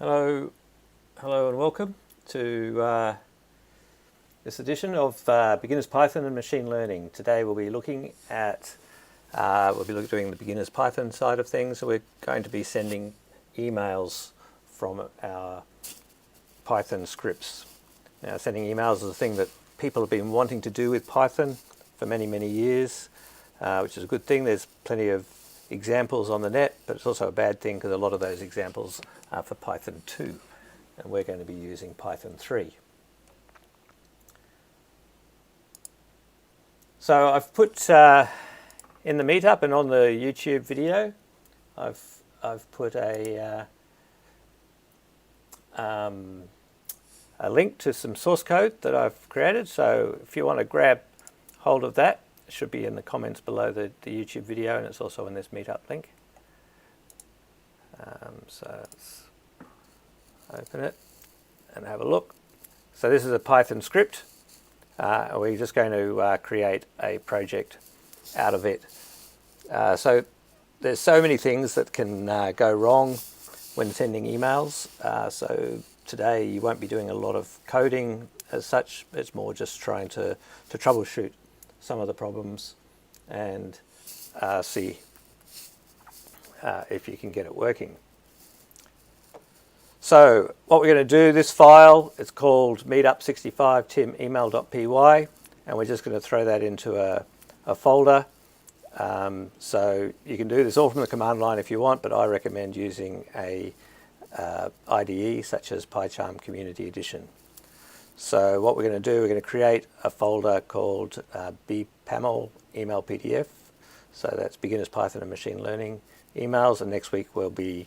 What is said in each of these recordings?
Hello and welcome to this edition of Beginners Python and Machine Learning. Today we'll be looking at, doing the Beginners Python side of things. So we're going to be sending emails from our Python scripts. Now, sending emails is a thing that people have been wanting to do with Python for many years, which is a good thing. There's plenty of examples on the net, but it's also a bad thing because a lot of those examples are for Python 2, and we're going to be using Python 3. So I've put in the meetup and on the YouTube video, I've put a link to some source code that I've created. So if you want to grab hold of that, it should be in the comments below the YouTube video, and it's also in this meetup link. So let's open it and have a look. So this is a Python script. We're just going to create a project out of it. So there's so many things that can go wrong when sending emails. So today you won't be doing a lot of coding as such. It's more just trying to troubleshoot some of the problems and see if you can get it working. So what we're going to do, this file, it's called meetup65timemail.py, and we're just going to throw that into a folder. So you can do this all from the command line if you want, but I recommend using a IDE such as PyCharm Community Edition. So what we're going to do, we're going to create a folder called bpaml email PDF. So that's Beginners Python and Machine Learning emails, and next week we'll be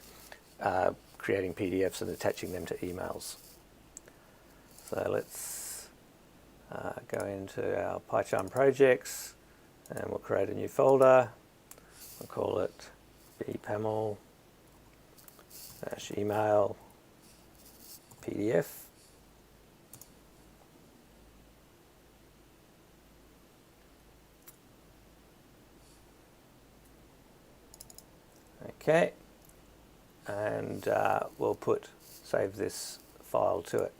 creating PDFs and attaching them to emails. So let's go into our PyCharm projects, and we'll create a new folder. We'll call it bpaml-email PDF. Okay, and we'll save this file to it.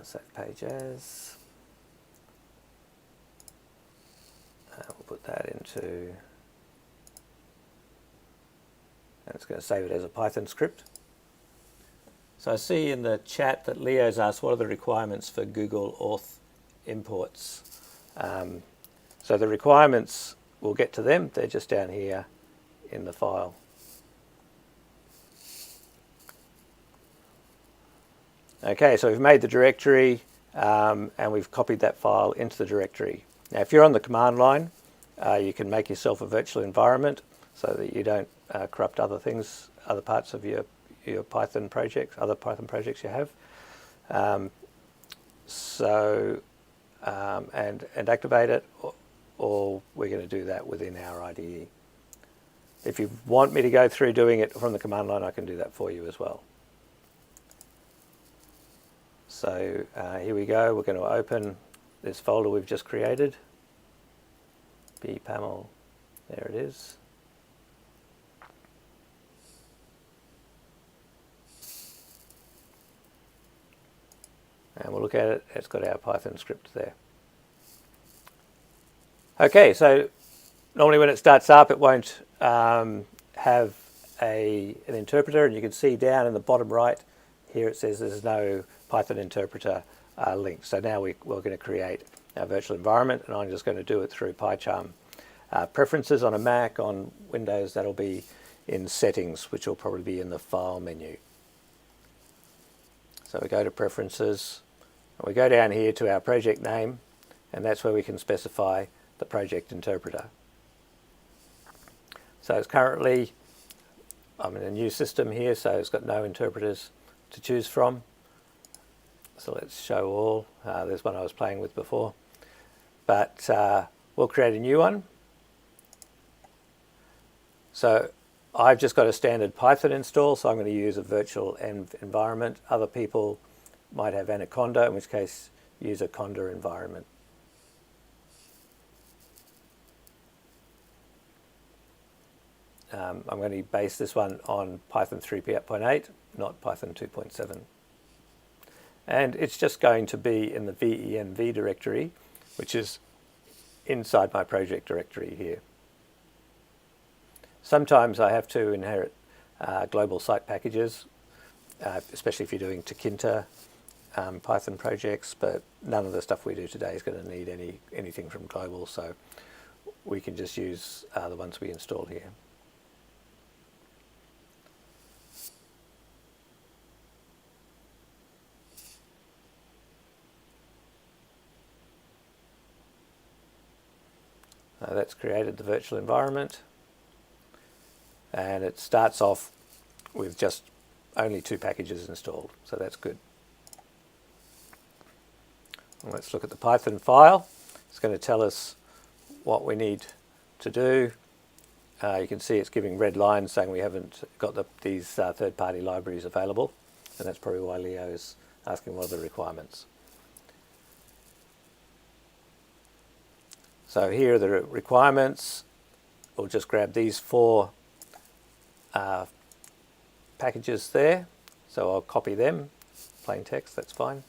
Save page as. We'll put that into, and it's going to save it as a Python script. So I see in the chat that Leo's asked, what are the requirements for Google Auth imports? So the requirements, we'll get to them. They're just down here in the file. Okay, so we've made the directory and we've copied that file into the directory. Now, if you're on the command line, you can make yourself a virtual environment so that you don't corrupt other things, other parts of your Python projects, other Python projects you have. And activate it, or we're going to do that within our IDE. If you want me to go through doing it from the command line, I can do that for you as well. So here we go. We're going to open this folder we've just created. bpaml, there it is. And we'll look at it. It's got our Python script there. Okay, so normally when it starts up, it won't have an interpreter, and you can see down in the bottom right here it says there's no Python interpreter link. So now we're going to create our virtual environment, and I'm just going to do it through PyCharm preferences on a Mac. On Windows, that'll be in settings, which will probably be in the file menu. So we go to preferences, and we go down here to our project name, and that's where we can specify the project interpreter. So it's currently, I'm in a new system here, so it's got no interpreters to choose from. So let's show all. There's one I was playing with before. But we'll create a new one. So I've just got a standard Python install, so I'm going to use a virtual environment. Other people might have Anaconda, in which case use a Conda environment. I'm going to base this one on Python 3.8, not Python 2.7. And it's just going to be in the venv directory, which is inside my project directory here. Sometimes I have to inherit global site packages, especially if you're doing Takinta Python projects, but none of the stuff we do today is going to need anything from global, so we can just use the ones we install here. That's created the virtual environment, and it starts off with just only 2 packages installed, so that's good. And let's look at the Python file. It's going to tell us what we need to do. You can see it's giving red lines saying we haven't got these third-party libraries available, and that's probably why Leo is asking what are the requirements. So here are the requirements. We'll just grab these 4 packages there. So I'll copy them, plain text, that's fine.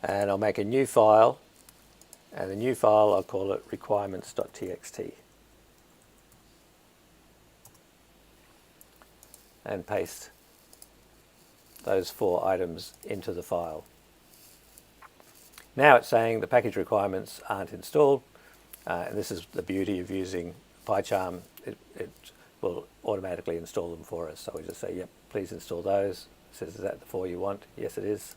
And I'll make a new file, and the new file I'll call it requirements.txt. And paste those 4 items into the file. Now it's saying the package requirements aren't installed, and this is the beauty of using PyCharm. It will automatically install them for us. So we just say, yep, please install those. It says, is that the 4 you want? Yes, it is.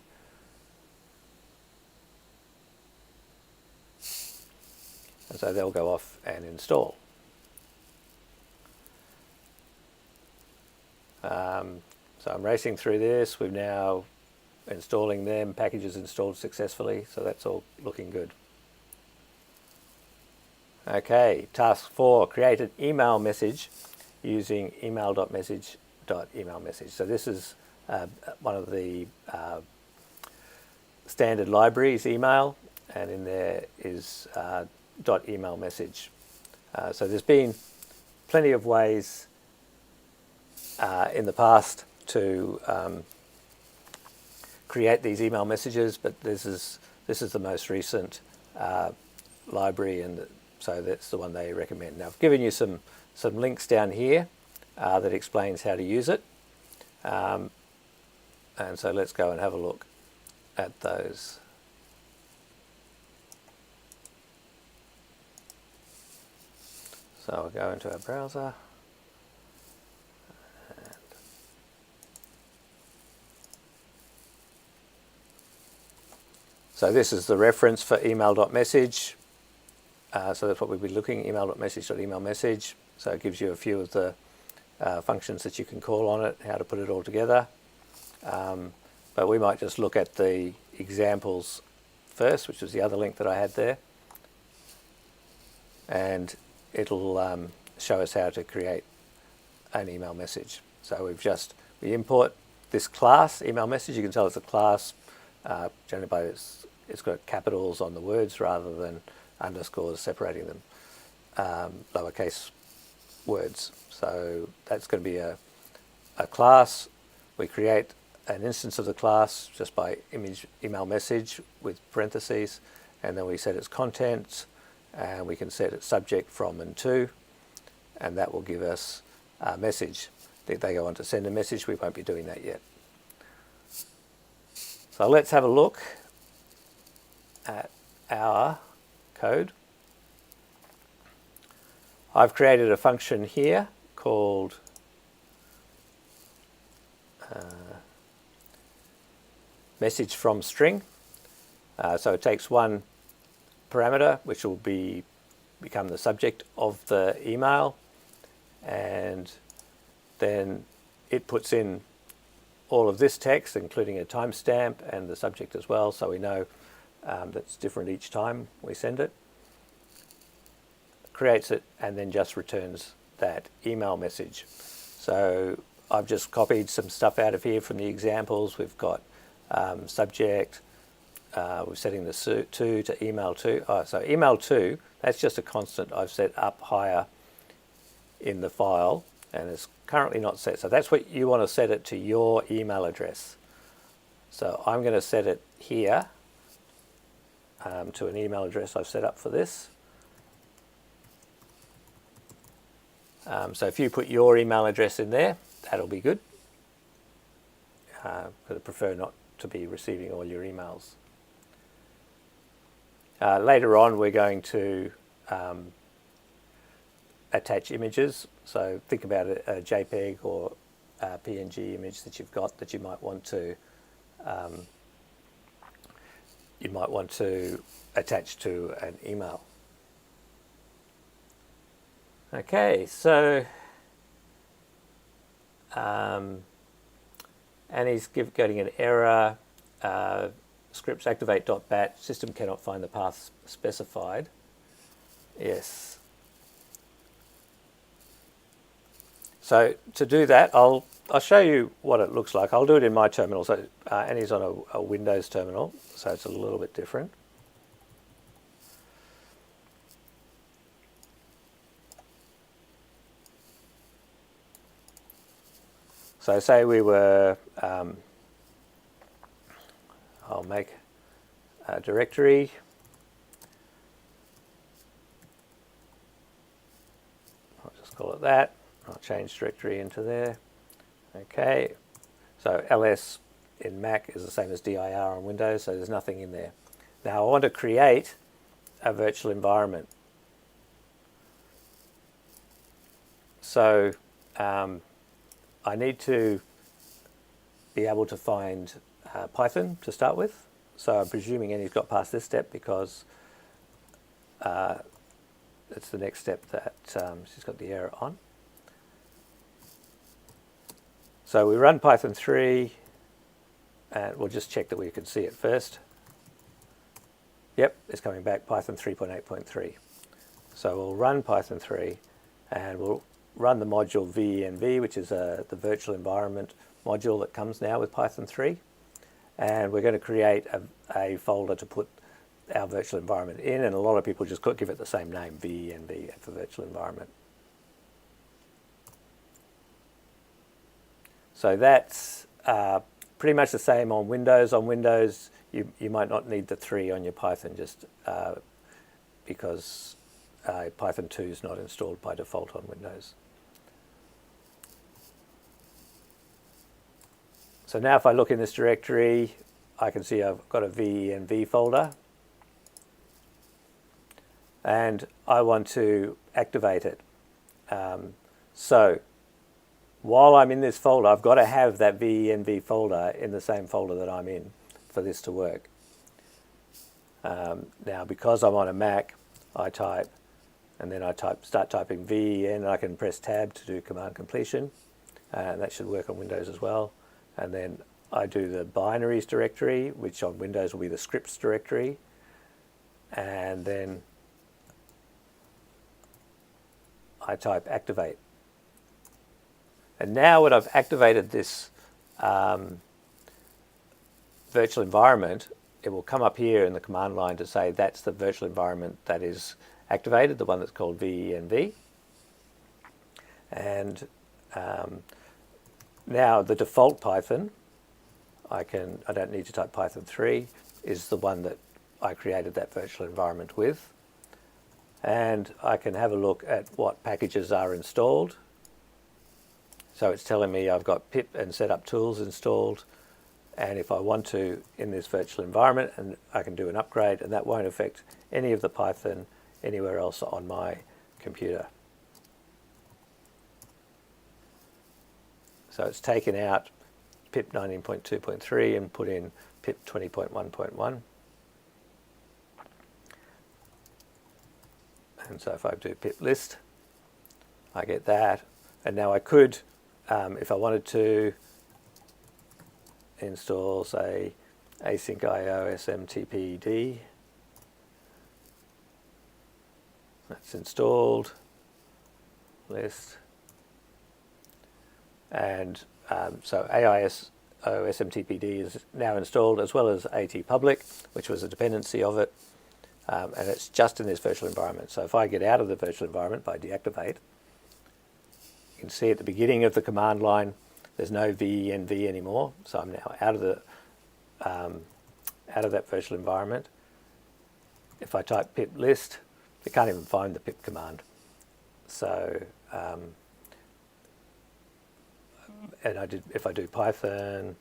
And so they'll go off and install. So I'm racing through this. We've now installing them, packages installed successfully, so that's all looking good. Okay, task 4, create an email message using email.message.emailMessage. So this is one of the standard libraries, email, and in there is .emailMessage. So there's been plenty of ways in the past to create these email messages, but this is the most recent library, and so that's the one they recommend. Now I've given you some links down here that explains how to use it, and so let's go and have a look at those. So I'll go into our browser. So this is the reference for email.message. So that's what we'll be looking, email.message.emailMessage. So it gives you a few of the functions that you can call on it, how to put it all together. But we might just look at the examples first, which was the other link that I had there. And it'll show us how to create an email message. So we import this class, email message. You can tell it's a class. Generally by it's got capitals on the words rather than underscores separating them, lowercase words. So that's going to be a class. We create an instance of the class just by email message with parentheses, and then we set its contents, and we can set its subject, from, and to, and that will give us a message. If they go on to send a message, we won't be doing that yet. So let's have a look at our code. I've created a function here called message from string. So it takes one parameter, which will become the subject of the email, and then it puts in all of this text, including a timestamp and the subject as well, so we know that's different each time we send it. Creates it and then just returns that email message. So I've just copied some stuff out of here from the examples. We've got subject, we're setting the to email to. Oh, so email to, that's just a constant I've set up higher in the file, and it's currently not set. So that's what you want to set it to, your email address. So I'm going to set it here to an email address I've set up for this. So if you put your email address in there, that'll be good. But I prefer not to be receiving all your emails. Later on, we're going to attach images. So think about a JPEG or a PNG image that you've got that you might want to attach to an email. Okay, so Annie's getting an error. Scripts activate.bat, system cannot find the path specified. Yes. So to do that, I'll show you what it looks like. I'll do it in my terminal. So Annie's on a Windows terminal, so it's a little bit different. So say we were, I'll make a directory. I'll just call it that. I'll change directory into there. Okay, so ls in Mac is the same as dir on Windows, so there's nothing in there. Now I want to create a virtual environment. So I need to be able to find Python to start with. So I'm presuming Annie's got past this step because it's the next step that she's got the error on. So we run Python 3, and we'll just check that we can see it first. Yep, it's coming back, Python 3.8.3. So we'll run Python 3, and we'll run the module venv, which is the virtual environment module that comes now with Python 3. And we're going to create a folder to put our virtual environment in, and a lot of people just give it the same name, venv, for virtual environment. So that's pretty much the same on Windows. On Windows, you might not need the 3 on your Python, just because Python 2 is not installed by default on Windows. So now if I look in this directory, I can see I've got a venv folder. And I want to activate it. So while I'm in this folder, I've got to have that venv folder in the same folder that I'm in for this to work. Now, because I'm on a Mac, I type, and then I start typing ven, and I can press tab to do command completion. And that should work on Windows as well. And then I do the binaries directory, which on Windows will be the scripts directory. And then I type activate. And now when I've activated this virtual environment, it will come up here in the command line to say that's the virtual environment that is activated, the one that's called venv. And now the default Python, I don't need to type Python 3, is the one that I created that virtual environment with. And I can have a look at what packages are installed. So it's telling me I've got pip and setup tools installed. And if I want to, in this virtual environment, and I can do an upgrade, and that won't affect any of the Python anywhere else on my computer. So it's taken out pip 19.2.3 and put in pip 20.1.1. And so if I do pip list, I get that. And now I could, if I wanted to, install, say, async.io SMTP. That's installed. List. And so AISO SMTPD is now installed, as well as AT public, which was a dependency of it. And it's just in this virtual environment. So if I get out of the virtual environment by deactivate, You can see at the beginning of the command line, there's no venv anymore, so I'm now out of that virtual environment. If I type pip list, it can't even find the pip command. So, if I do Python,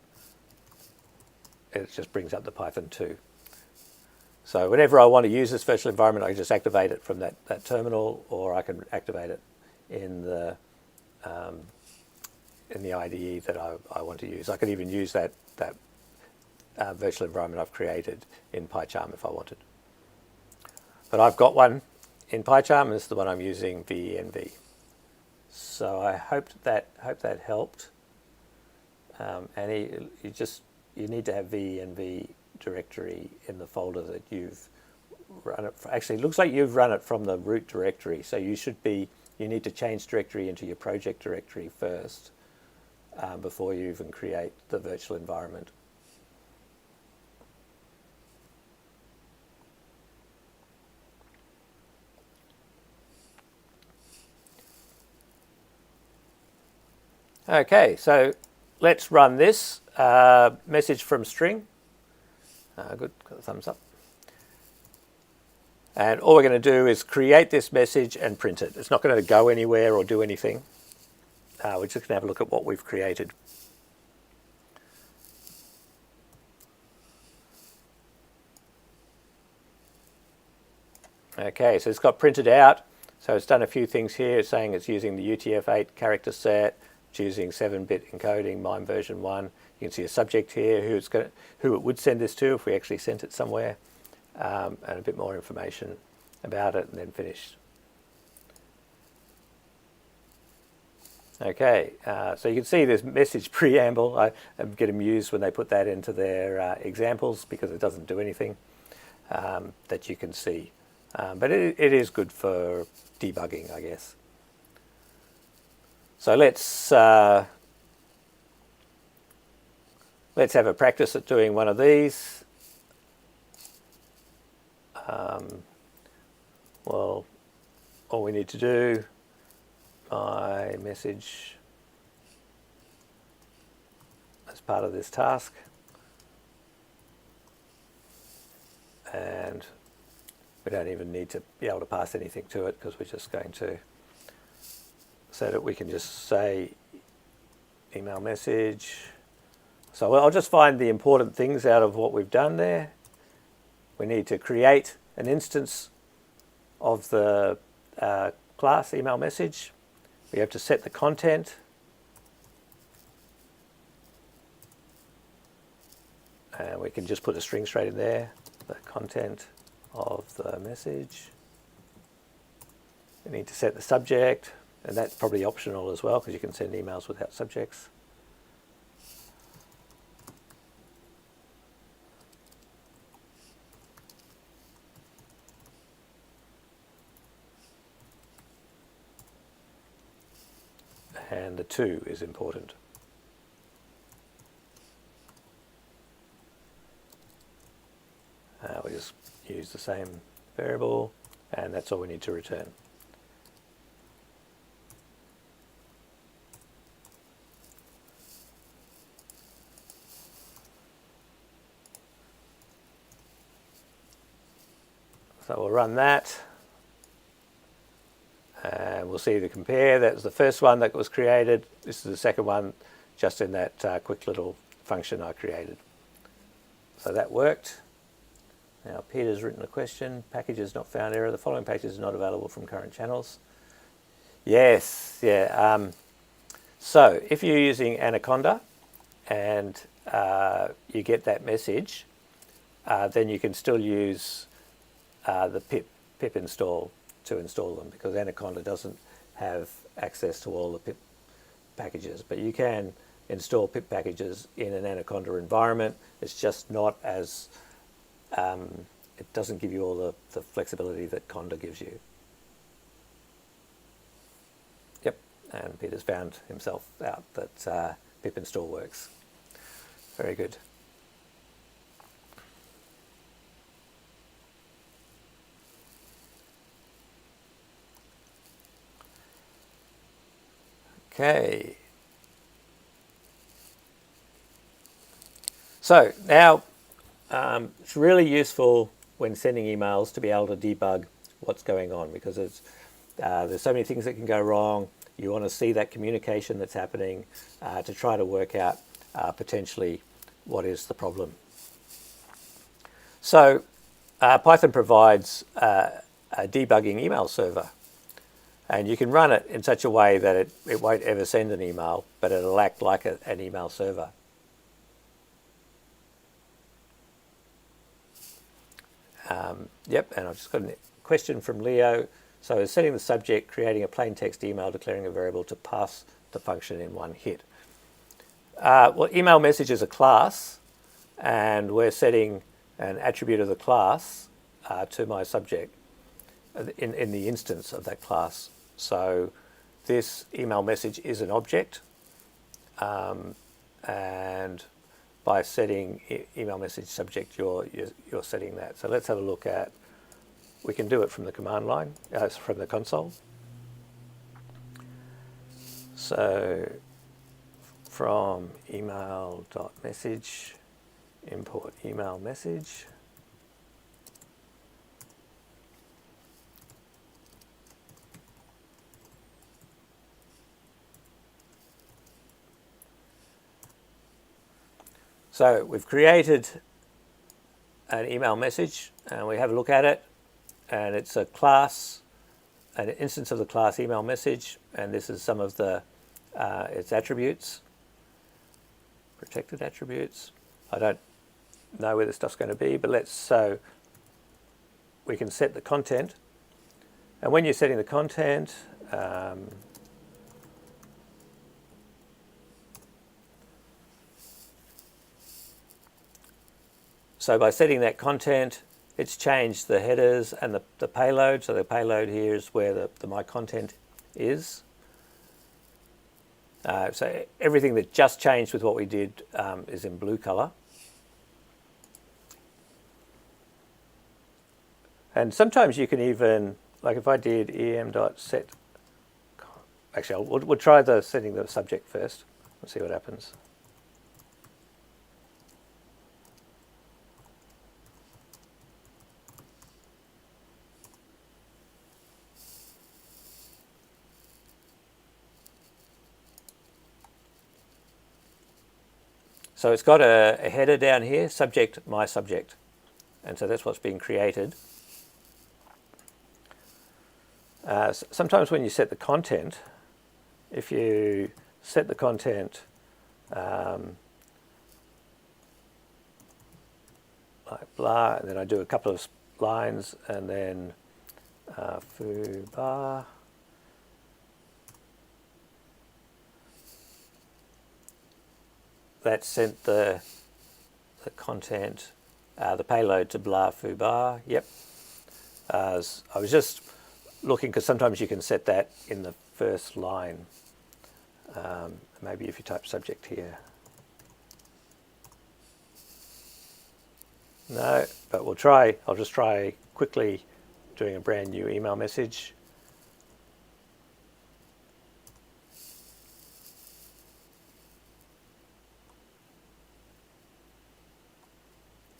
it just brings up the Python 2. So whenever I want to use this virtual environment, I can just activate it from that terminal, or I can activate it in the IDE that I want to use. I could even use that virtual environment I've created in PyCharm if I wanted. But I've got one in PyCharm, and this is the one I'm using, venv. So I hope that helped. And you need to have venv directory in the folder that you've run it. Actually, it looks like you've run it from the root directory. So you need to change directory into your project directory first before you even create the virtual environment. Okay, so let's run this message from string. Good, got a thumbs up. And all we're going to do is create this message and print it. It's not going to go anywhere or do anything. We're just going to have a look at what we've created. Okay, so it's got printed out. So it's done a few things here. It's saying it's using the UTF-8 character set. It's using 7-bit encoding, MIME version 1. You can see a subject here who it would send this to if we actually sent it somewhere, and a bit more information about it, and then finished. Okay, so you can see this message preamble. I get amused when they put that into their examples because it doesn't do anything that you can see. But it is good for debugging, I guess. So let's have a practice at doing one of these. Well, all we need to do, my message as part of this task, and we don't even need to be able to pass anything to it because we're just going to, so that we can just say email message. So I'll just find the important things out of what we've done there. We need to create an instance of the class email message. We have to set the content. And we can just put a string straight in there, the content of the message. We need to set the subject, and that's probably optional as well because you can send emails without subjects. And the to is important. We just use the same variable, and that's all we need to return. So we'll run that. And we'll see the compare. That was the first one that was created. This is the second one, just in that quick little function I created. So that worked. Now Peter's written a question. Packages not found error. The following packages are not available from current channels. Yes, yeah. So if you're using Anaconda and you get that message, then you can still use the pip install to install them, because Anaconda doesn't have access to all the pip packages. But you can install pip packages in an Anaconda environment. It's just not as, it doesn't give you all the flexibility that Conda gives you. Yep, and Peter's found himself out that pip install works. Very good. Okay. So now it's really useful when sending emails to be able to debug what's going on, because there's so many things that can go wrong. You want to see that communication that's happening to try to work out potentially what is the problem. So Python provides a debugging email server, and you can run it in such a way that it won't ever send an email, but it'll act like an email server. Yep, and I've just got a question from Leo. So setting the subject, creating a plain text email, declaring a variable to pass the function in one hit. Well, email message is a class, and we're setting an attribute of the class to my subject in the instance of that class. So this email message is an object, and by setting email message subject, you're setting that. So let's have a look at, we can do it from the command line, from the console. So from email.message, import email message. So we've created an email message, and we have a look at it, and it's a class, an instance of the class email message, and this is some of the its attributes, protected attributes. I don't know where this stuff's going to be, but so we can set the content, and when you're setting the content, so by setting that content, it's changed the headers and the payload. So the payload here is where my content is. So everything that just changed with what we did is in blue color. And sometimes you can even, like if I did em.set, actually we'll try setting the subject first. Let's see what happens. So it's got a header down here, subject, my subject. And so that's what's being created. Sometimes when you set the content, if you set the content like blah, and then I do a couple of lines, and then foo bar, that sent the content, the payload to blah foo bar. Yep. I was just looking because sometimes you can set that in the first line. Maybe if you type subject here. No, but we'll try. I'll just try quickly doing a brand new email message.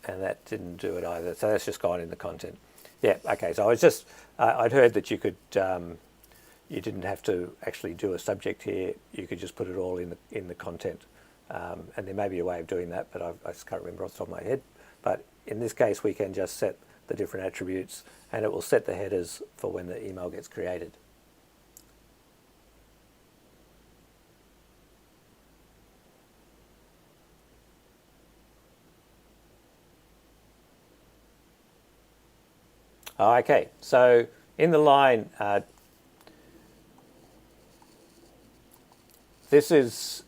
And that didn't do it either. So that's just gone in the content. Yeah, okay. So I was just, I'd heard that you could, you didn't have to actually do a subject here. You could just put it all in the content. And there may be a way of doing that, but I just can't remember off the top of my head. But in this case, we can just set the different attributes, and it will set the headers for when the email gets created. Okay, so in the line, this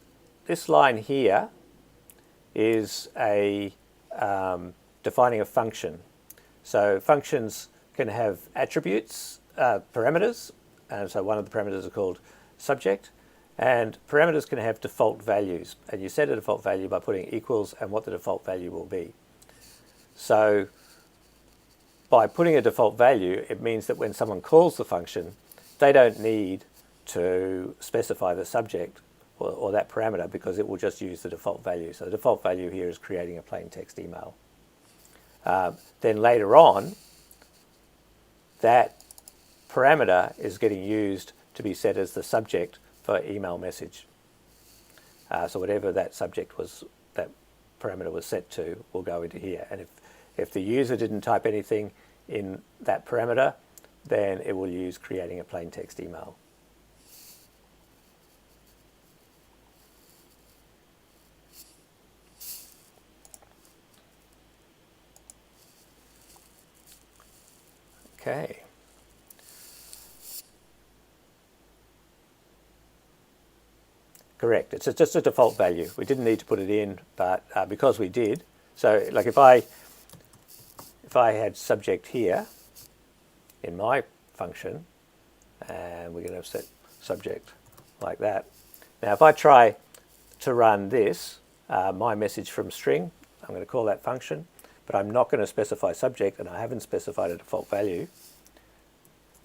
line here is a defining a function. So functions can have attributes, parameters, and so one of the parameters are called subject, and parameters can have default values, and you set a default value by putting equals and what the default value will be. So by putting a default value, it means that when someone calls the function, they don't need to specify the subject or that parameter, because it will just use the default value. So the default value here is creating a plain text email. Then later on, that parameter is getting used to be set as the subject for email message. So whatever that subject was, that parameter was set to, will go into here. And if the user didn't type anything in that parameter, then it will use creating a plain text email. Okay. Correct. It's just a default value. We didn't need to put it in, but because we did, so like if I had subject here in my function, and we're going to set subject like that. Now, if I try to run this, my message from string, I'm going to call that function, but I'm not going to specify subject, and I haven't specified a default value.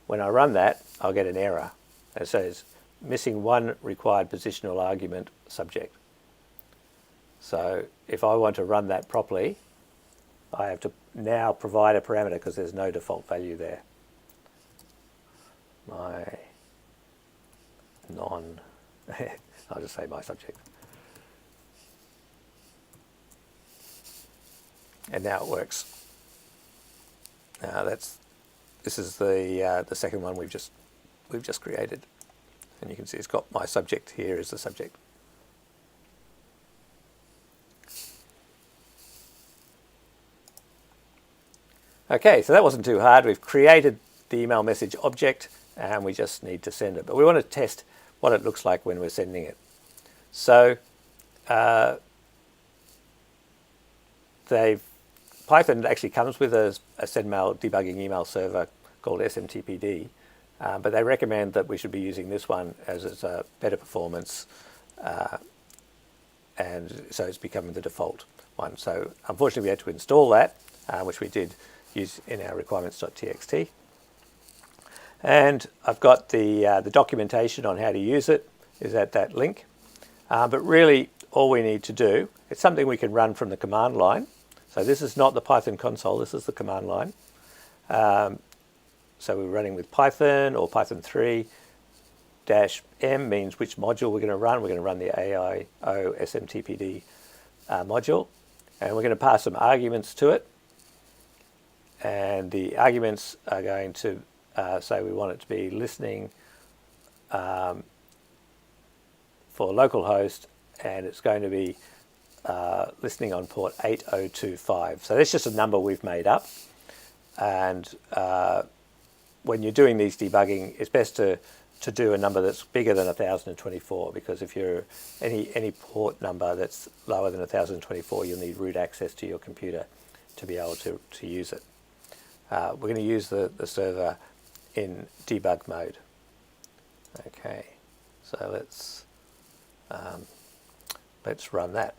When I run that, I'll get an error. It says missing one required positional argument subject. So if I want to run that properly, I have to now provide a parameter because there's no default value there. I'll just say my subject. And now it works. Now this is the second one we've just created, and you can see it's got my subject here as the subject. Okay, so that wasn't too hard. We've created the email message object, and we just need to send it. But we want to test what it looks like when we're sending it. So Python actually comes with a sendmail debugging email server called SMTPD, but they recommend that we should be using this one as it's a better performance, and so it's becoming the default one. So unfortunately we had to install that, which we did use in our requirements.txt. And I've got the documentation on how to use it is at that link. But really all we need to do, it's something we can run from the command line. So this is not the Python console, this is the command line. So we're running with Python or Python 3 -m means which module we're going to run. We're going to run the AIO SMTPD module, and we're going to pass some arguments to it. And the arguments are going to say we want it to be listening for localhost, and it's going to be listening on port 8025. So that's just a number we've made up. And when you're doing these debugging, it's best to do a number that's bigger than 1024, because if you're any port number that's lower than 1024, you'll need root access to your computer to be able to use it. We're going to use the server in debug mode. Okay, so let's run that.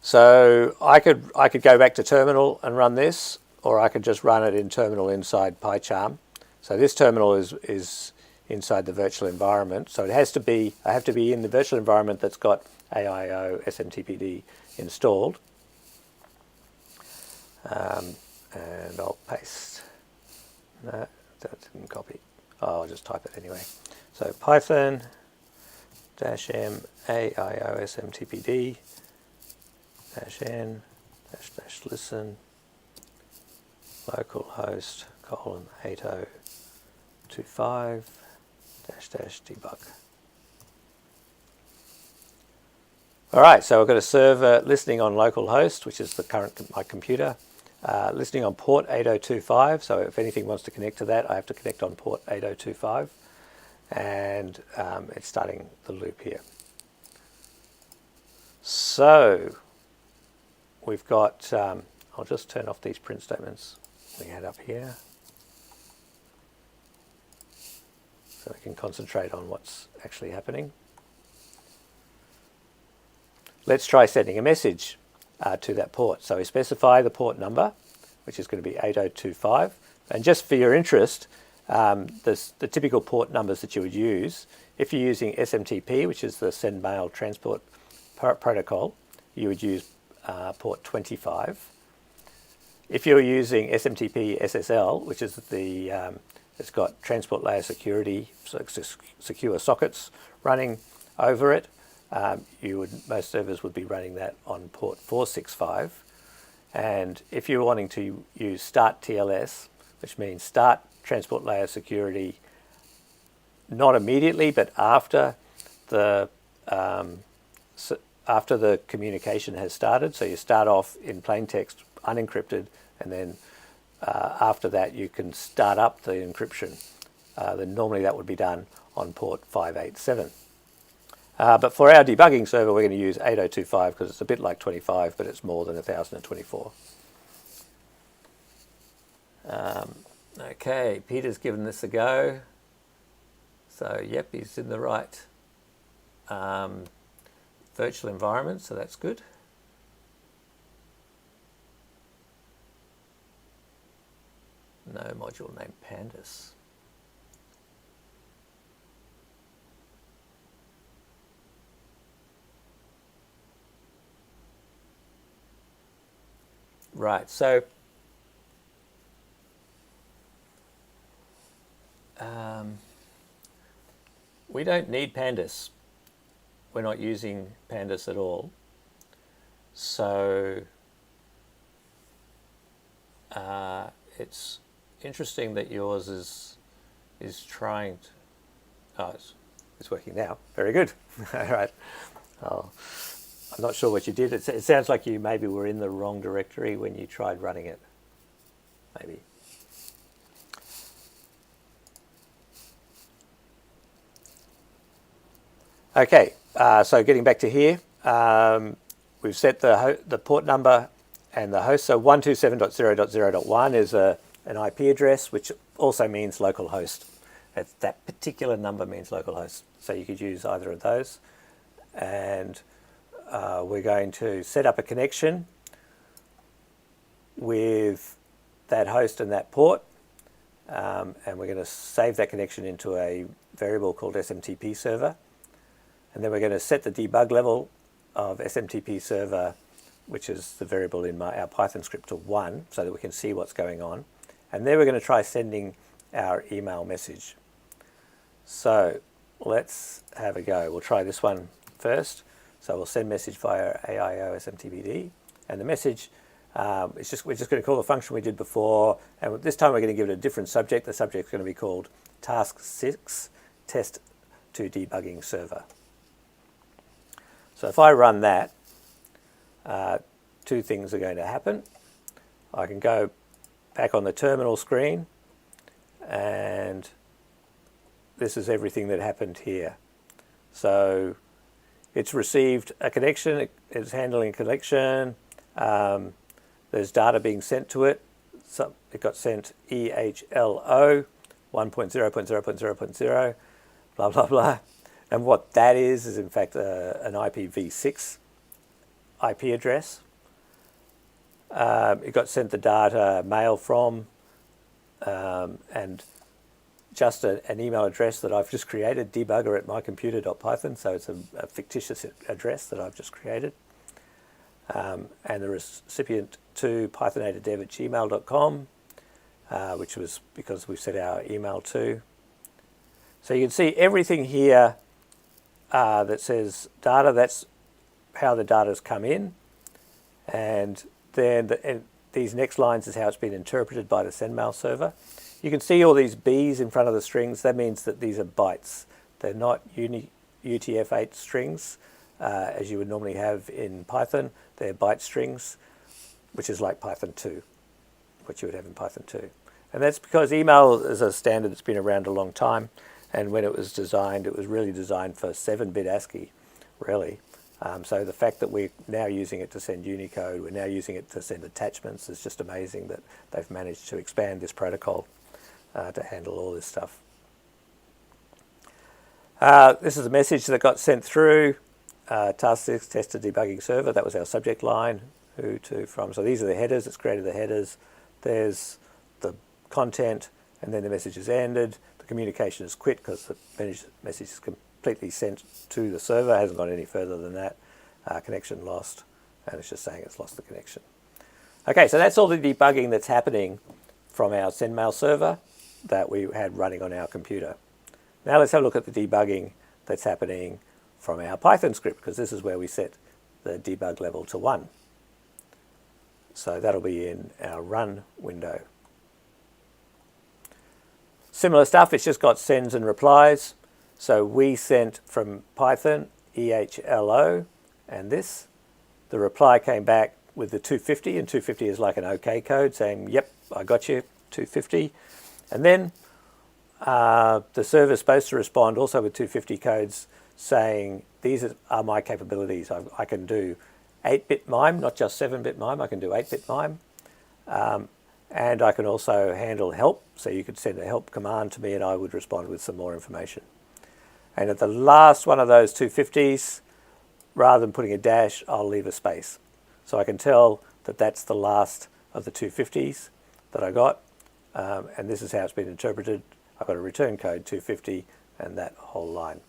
So I could go back to terminal and run this, or I could just run it in terminal inside PyCharm. So this terminal is inside the virtual environment. So I have to be in the virtual environment that's got AIO SMTPD installed. And I'll paste. No, that didn't copy. Oh, I'll just type it anyway. So Python -m AIO SMTPD -n --listen localhost :8025 -debug. All right, so we've got a server listening on localhost, which is my computer, listening on port 8025. So if anything wants to connect to that, I have to connect on port 8025, and it's starting the loop here. So we've got, I'll just turn off these print statements we had up here, so we can concentrate on what's actually happening. Let's try sending a message to that port. So we specify the port number, which is going to be 8025. And just for your interest, the typical port numbers that you would use, if you're using SMTP, which is the Send Mail Transport Protocol, you would use port 25. If you're using SMTP SSL, which is it's got transport layer security, so it's secure sockets running over it, most servers would be running that on port 465. And if you're wanting to use Start TLS, which means Start Transport Layer Security, not immediately, but after the communication has started. So you start off in plain text, unencrypted, and then after that you can start up the encryption. Then normally that would be done on port 587. But for our debugging server, we're going to use 8025 because it's a bit like 25, but it's more than 1024. Okay, Peter's given this a go. So, yep, he's in the right virtual environment, so that's good. No module named Pandas. Right, so we don't need Pandas. We're not using Pandas at all. So it's interesting that yours is trying to, oh, it's working now. Very good. All right. Oh, I'm not sure what you did. It sounds like you maybe were in the wrong directory when you tried running it. Maybe. Okay, so getting back to here, we've set the port number and the host. So 127.0.0.1 is an IP address, which also means localhost. That particular number means localhost. So you could use either of those. And we're going to set up a connection with that host and that port. And we're going to save that connection into a variable called SMTP server. And then we're going to set the debug level of SMTP server, which is the variable in our Python script, to 1, so that we can see what's going on. And then we're going to try sending our email message. So let's have a go. We'll try this one first. So we'll send message via AIO SMTPD. And the message, we're just going to call the function we did before. And this time we're going to give it a different subject. The subject's going to be called task 6, test to debugging server. So if I run that, two things are going to happen. I can go back on the terminal screen, and this is everything that happened here. So it's received a connection, it's handling a connection, there's data being sent to it. So it got sent EHLO 1.0.0.0.0, blah, blah, blah. And what that is in fact an IPv6 IP address. It got sent the data mail from and just an email address that I've just created, debugger@mycomputer.python, so it's a fictitious address that I've just created. And the recipient to pythonatordev@gmail.com, which was because we set our email to. So you can see everything here that says data, that's how the data's come in. And then these next lines is how it's been interpreted by the SendMail server. You can see all these B's in front of the strings. That means that these are bytes. They're not UTF-8 strings, as you would normally have in Python. They're byte strings, which is like Python 2, what you would have in Python 2. And that's because email is a standard that's been around a long time. And when it was designed, it was really designed for 7-bit ASCII, really. So the fact that we're now using it to send Unicode, we're now using it to send attachments, is just amazing that they've managed to expand this protocol to handle all this stuff. This is a message that got sent through. Task 6, test to debugging server. That was our subject line, who to from. So these are the headers. It's created the headers. There's the content, and then the message is ended. The communication is quit because the message is completely sent to the server, hasn't gone any further than that. Connection lost, and it's just saying it's lost the connection. Okay, so that's all the debugging that's happening from our sendmail server that we had running on our computer. Now let's have a look at the debugging that's happening from our Python script, because this is where we set the debug level to 1. So that'll be in our run window. Similar stuff, it's just got sends and replies. So we sent from Python EHLO and this. The reply came back with the 250, and 250 is like an OK code saying, yep, I got you, 250. And then the server is supposed to respond also with 250 codes saying, these are my capabilities. I can do 8-bit MIME, not just 7-bit MIME, I can do 8-bit MIME. And I can also handle help, so you could send a help command to me and I would respond with some more information. And at the last one of those 250s, rather than putting a dash, I'll leave a space. So I can tell that that's the last of the 250s that I got, and this is how it's been interpreted. I've got a return code 250 and that whole line.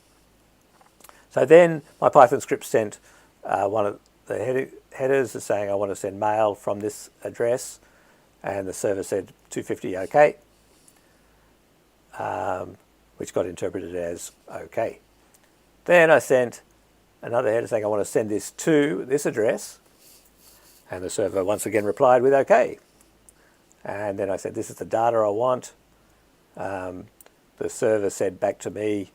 So then my Python script sent one of the headers saying I want to send mail from this address, and the server said 250 OK, which got interpreted as OK. Then I sent another header saying I want to send this to this address, and the server once again replied with OK. And then I said this is the data I want. The server said back to me,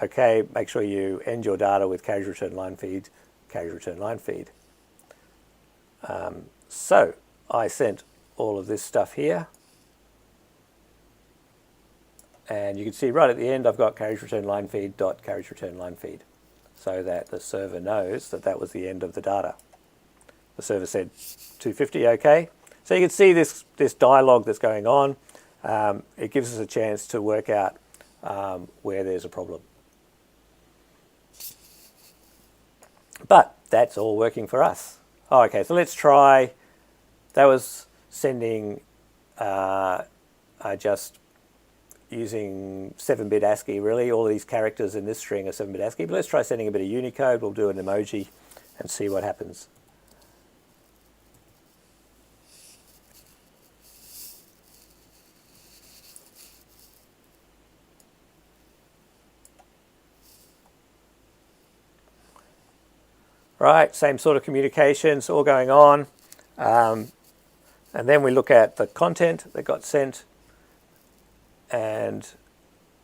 OK, make sure you end your data with carriage return line feed, carriage return line feed. So I sent all of this stuff here, and you can see right at the end I've got carriage return line feed dot carriage return line feed, so that the server knows that that was the end of the data. The server said 250 OK. So you can see this dialogue that's going on. It gives us a chance to work out where there's a problem. But that's all working for us. Oh, okay, so let's try. That was sending just using 7-bit ASCII, really. All these characters in this string are 7-bit ASCII. But let's try sending a bit of Unicode. We'll do an emoji and see what happens. Right, same sort of communications all going on. And then we look at the content that got sent. And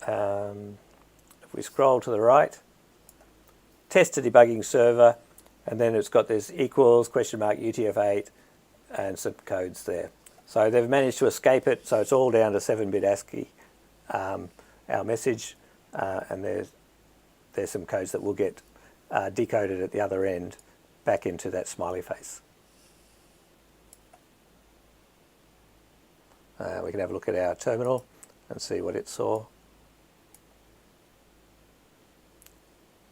if we scroll to the right, test a debugging server, and then it's got this equals, question mark, UTF-8, and some codes there. So they've managed to escape it, so it's all down to 7-bit ASCII, our message, and there's some codes that will get decoded at the other end back into that smiley face. We can have a look at our terminal and see what it saw.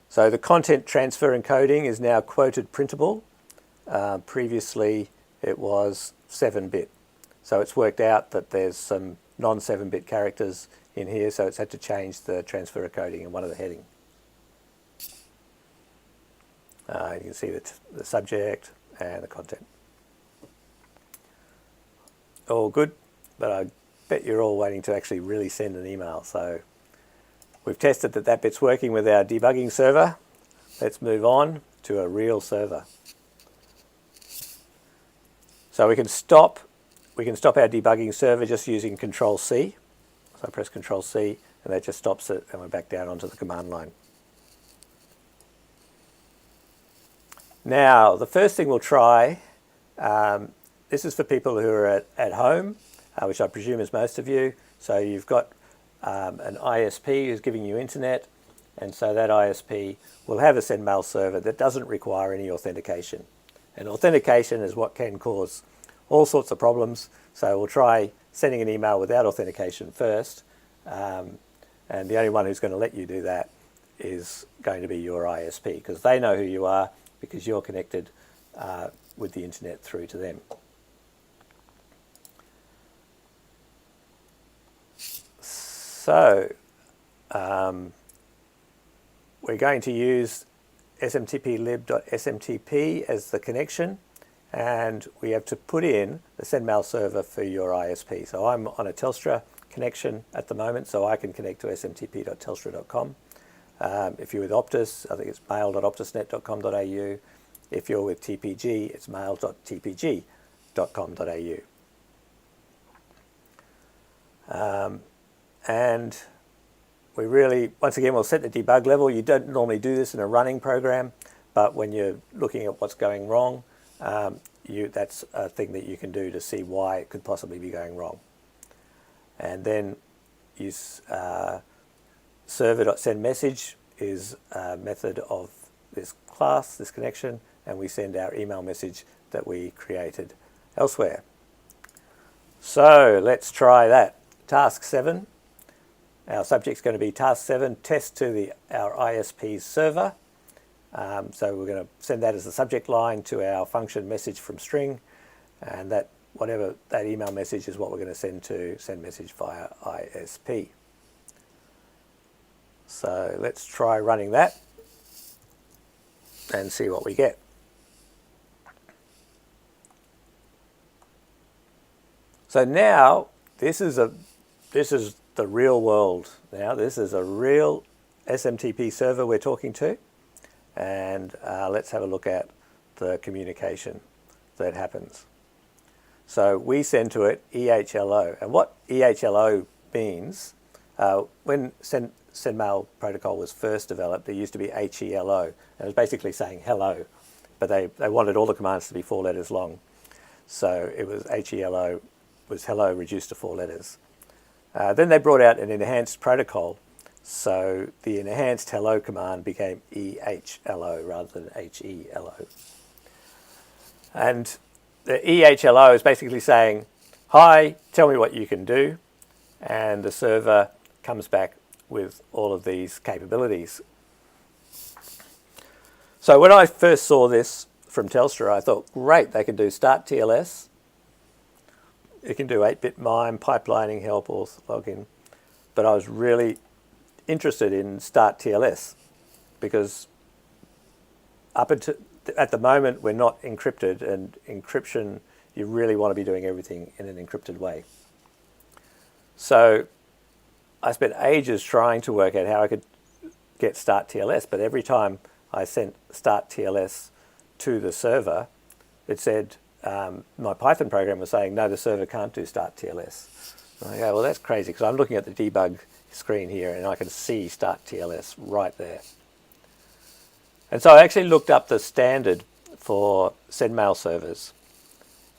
So the content transfer encoding is now quoted printable. Previously it was 7-bit. So it's worked out that there's some non-7-bit characters in here, so it's had to change the transfer encoding in one of the heading. You can see the subject and the content. All good, but I bet you're all waiting to actually really send an email. So we've tested that that bit's working with our debugging server. Let's move on to a real server. So we can stop our debugging server just using Control-C. So I press Control-C and that just stops it, and we're back down onto the command line. Now, the first thing we'll try, this is for people who are at home, which I presume is most of you. So you've got an ISP who's giving you internet, and so that ISP will have a sendmail server that doesn't require any authentication. And authentication is what can cause all sorts of problems. So we'll try sending an email without authentication first, and the only one who's going to let you do that is going to be your ISP, because they know who you are, because you're connected with the internet through to them. So we're going to use smtplib.smtp as the connection, and we have to put in the sendmail server for your ISP. So I'm on a Telstra connection at the moment, so I can connect to smtp.telstra.com. If you're with Optus, I think it's mail.optusnet.com.au. If you're with TPG, it's mail.tpg.com.au. And we really, once again, we'll set the debug level. You don't normally do this in a running program, but when you're looking at what's going wrong, that's a thing that you can do to see why it could possibly be going wrong. And then use server.sendMessage is a method of this class, this connection, and we send our email message that we created elsewhere. So let's try that. Task 7. Our subject's going to be task 7, test to our ISP's server. So we're going to send that as the subject line to our function message from string, and that whatever that email message is what we're going to send to send message via ISP. So let's try running that and see what we get. So now this is the real world. Now this is a real SMTP server we're talking to, and let's have a look at the communication that happens. So we send to it EHLO, and what EHLO means, when SendMail protocol was first developed, there used to be HELO, and it was basically saying hello, but they wanted all the commands to be 4 letters long. So it was HELO, was hello reduced to 4 letters. Then they brought out an enhanced protocol, so the enhanced hello command became EHLO rather than HELO. And the EHLO is basically saying, hi, tell me what you can do, and the server comes back with all of these capabilities. So when I first saw this from Telstra, I thought, great, they can do start TLS, it can do 8-bit MIME, pipelining, help, auth, login, but I was really interested in start TLS because up until at the moment we're not encrypted, and encryption, you really want to be doing everything in an encrypted way. So I spent ages trying to work out how I could get start TLS, but every time I sent start TLS to the server, it said, my Python program was saying, no, the server can't do start TLS. And I go, well, that's crazy, because I'm looking at the debug screen here and I can see start TLS right there. And so I actually looked up the standard for SendMail servers,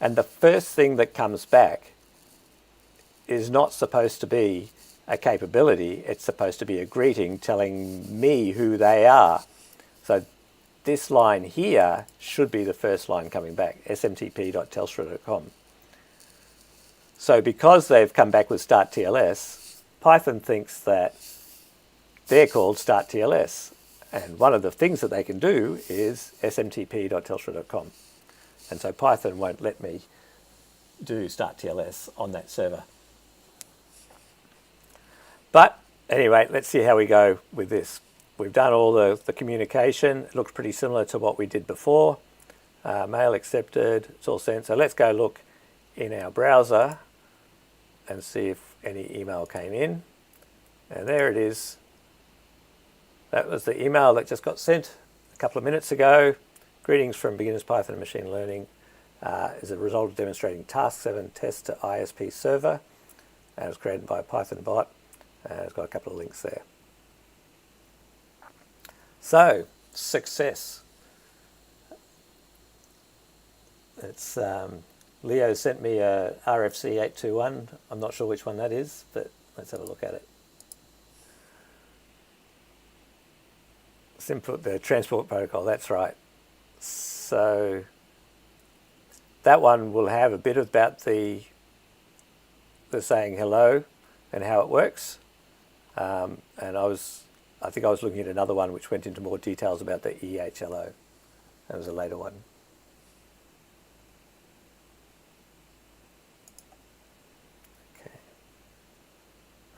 and the first thing that comes back is not supposed to be a capability, it's supposed to be a greeting telling me who they are. So this line here should be the first line coming back, smtp.telstra.com. So because they've come back with start TLS, Python thinks that they're called start TLS. And one of the things that they can do is smtp.telstra.com. And so Python won't let me do start TLS on that server. But anyway, let's see how we go with this. We've done all the communication. It looks pretty similar to what we did before. Mail accepted, it's all sent. So let's go look in our browser and see if any email came in. And there it is. That was the email that just got sent a couple of minutes ago. Greetings from Beginners Python and Machine Learning. Is a result of demonstrating task 7 test to ISP server. And it was created by a Python bot. And it's got a couple of links there. So, success. It's Leo sent me a RFC 821. I'm not sure which one that is, but let's have a look at it. Input the transport protocol, that's right. So that one will have a bit about the saying hello and how it works. And I think I was looking at another one which went into more details about the EHLO. That was a later one. Okay.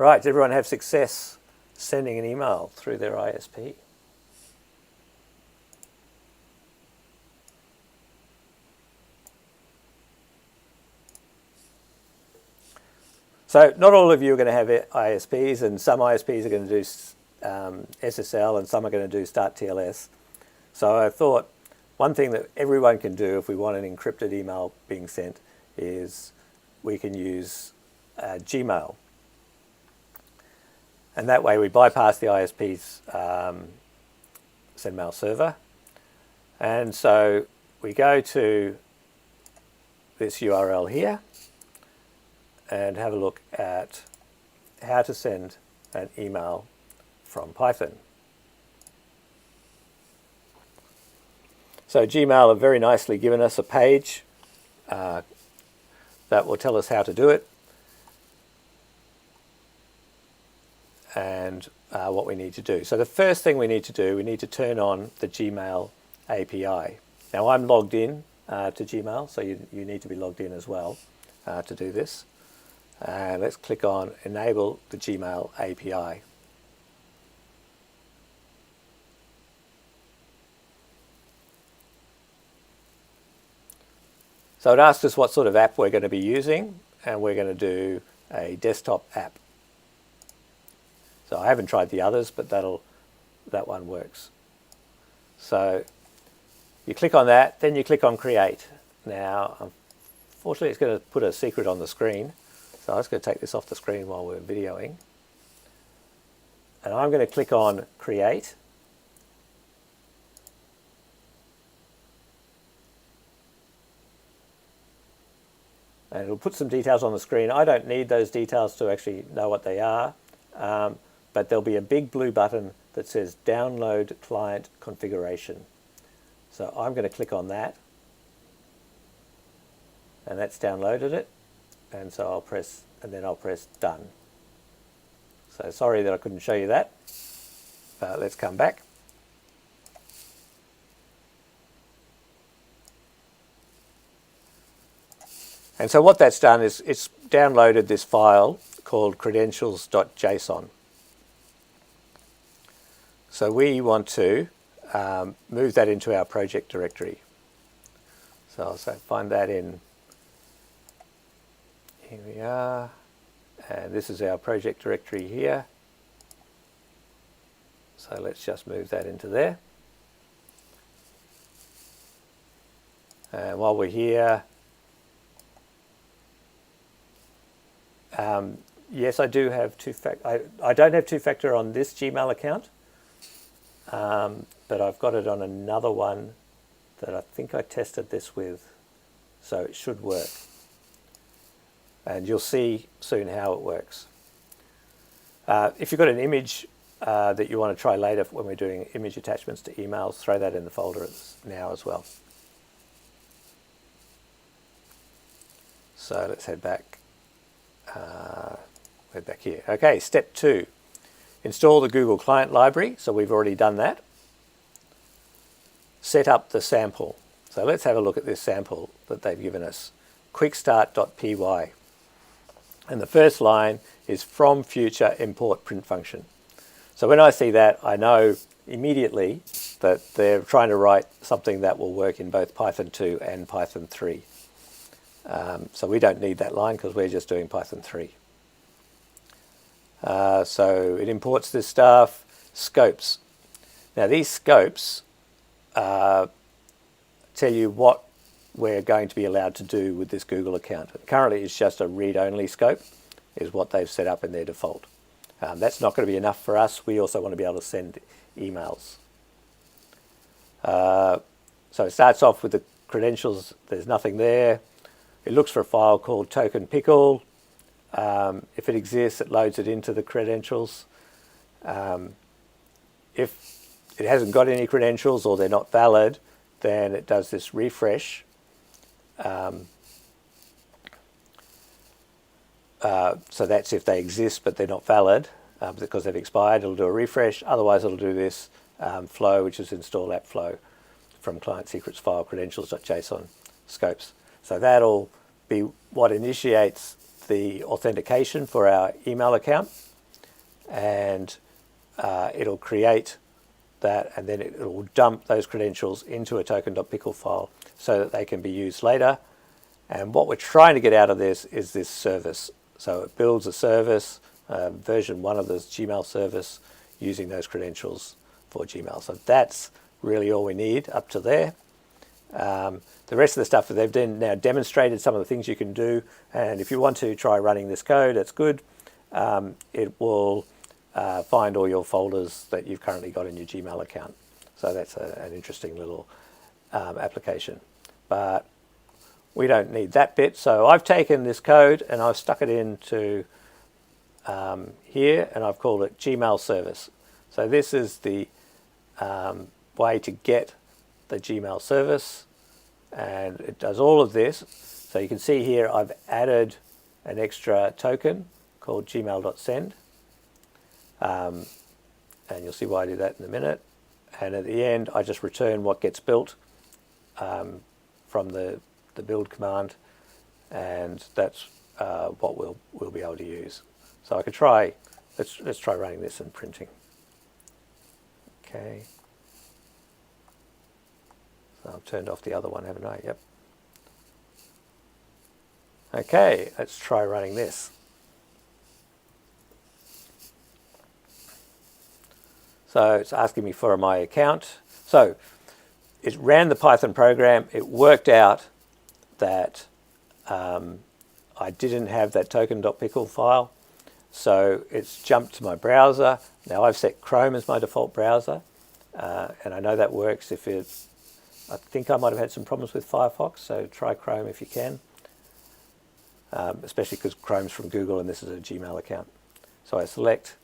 Right, did everyone have success sending an email through their ISP? So not all of you are going to have ISPs, and some ISPs are going to do SSL and some are going to do Start TLS. So I thought one thing that everyone can do if we want an encrypted email being sent is we can use Gmail. And that way we bypass the ISP's sendmail server. And so we go to this URL here and have a look at how to send an email from Python. So Gmail have very nicely given us a page that will tell us how to do it and what we need to do. So the first thing we need to do, we need to turn on the Gmail API. Now I'm logged in to Gmail, so you need to be logged in as well to do this. Let's click on Enable the Gmail API. So it asks us what sort of app we're going to be using, and we're going to do a desktop app. So I haven't tried the others, but that one works. So you click on that, then you click on Create. Now, unfortunately, it's going to put a secret on the screen. So I'm just going to take this off the screen while we're videoing. And I'm going to click on Create. And it'll put some details on the screen. I don't need those details to actually know what they are. But there'll be a big blue button that says Download Client Configuration. So I'm going to click on that. And that's downloaded it. And so I'll press, and then I'll press Done. So sorry that I couldn't show you that. Let's come back. And so what that's done is it's downloaded this file called credentials.json. So we want to move that into our project directory. So I'll say find that in, here we are, and this is our project directory here. So let's just move that into there. And while we're here, yes, I do have two-factor. I don't have two-factor on this Gmail account, but I've got it on another one that I think I tested this with, so it should work. And you'll see soon how it works. If you've got an image that you want to try later when we're doing image attachments to emails, throw that in the folder now as well. So let's head back. We're back here. Okay, step 2. Install the Google Client Library. So we've already done that. Set up the sample. So let's have a look at this sample that they've given us. quickstart.py. And the first line is from future import print function. So when I see that, I know immediately that they're trying to write something that will work in both Python 2 and Python 3. So we don't need that line because we're just doing Python 3. So it imports this stuff, scopes. Now these scopes tell you what we're going to be allowed to do with this Google account. Currently it's just a read-only scope is what they've set up in their default. That's not going to be enough for us. We also want to be able to send emails. So it starts off with the credentials. There's nothing there. It looks for a file called token pickle. If it exists, it loads it into the credentials. If it hasn't got any credentials or they're not valid, then it does this refresh. So that's if they exist but they're not valid because they've expired. It'll do a refresh. Otherwise, it'll do this flow, which is install app flow from client secrets file credentials.json scopes. So that'll be what initiates the authentication for our email account. and it'll create that, and then it will dump those credentials into a token.pickle file so that they can be used later. And what we're trying to get out of this is this service. So it builds a service, version 1 of this Gmail service, using those credentials for Gmail. So that's really all we need up to there. The rest of the stuff that they've now demonstrated some of the things you can do, and if you want to try running this code, that's good. It will find all your folders that you've currently got in your Gmail account. So that's an interesting little application. But we don't need that bit. So I've taken this code and I've stuck it into here, and I've called it Gmail service. So this is the way to get the Gmail service, and it does all of this. So you can see here I've added an extra token called gmail.send, and you'll see why I do that in a minute. And at the end I just return what gets built from the build command, and that's what we'll be able to use. So I could try, let's try running this and printing. Okay. So I've turned off the other one, haven't I? Yep. Okay, let's try running this. So it's asking me for my account. So it ran the Python program. It worked out that I didn't have that token.pickle file. So it's jumped to my browser. Now I've set Chrome as my default browser. And I know that works if it's, I think I might have had some problems with Firefox, so try Chrome if you can. Especially because Chrome's from Google and this is a Gmail account. So I select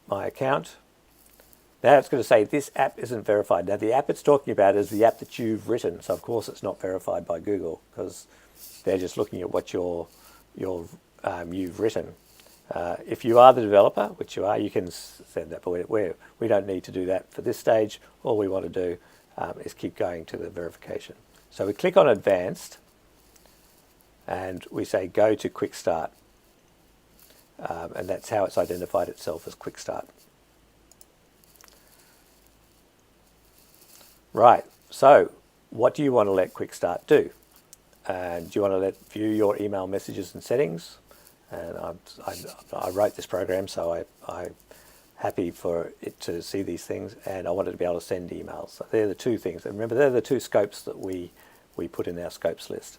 my account. Now it's going to say this app isn't verified. Now the app it's talking about is the app that you've written. So of course it's not verified by Google because they're just looking at what you've written. If you are the developer, which you are, you can send that, but we don't need to do that for this stage. All we want to do is keep going to the verification. So we click on Advanced and we say Go to Quick Start. And that's how it's identified itself as Quick Start. Right, so what do you want to let Quick Start do? Do you want to let view your email messages and settings? And I wrote this program, so I'm happy for it to see these things, and I wanted to be able to send emails. So they're the two things. And remember, they're the two scopes that we put in our scopes list.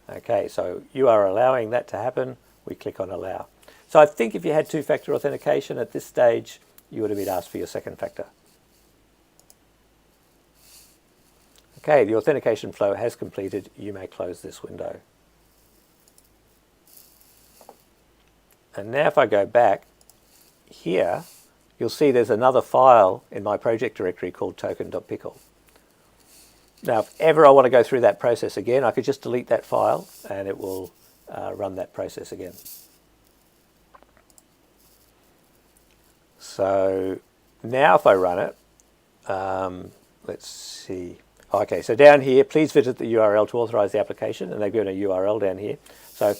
Okay, so you are allowing that to happen. We click on Allow. So I think if you had two-factor authentication at this stage, you would have been asked for your second factor. Okay, the authentication flow has completed. You may close this window. And now if I go back here, you'll see there's another file in my project directory called token.pickle. Now, if ever I want to go through that process again, I could just delete that file and it will run that process again. So now if I run it, let's see. Okay, so down here, please visit the URL to authorize the application, and they've given a URL down here. So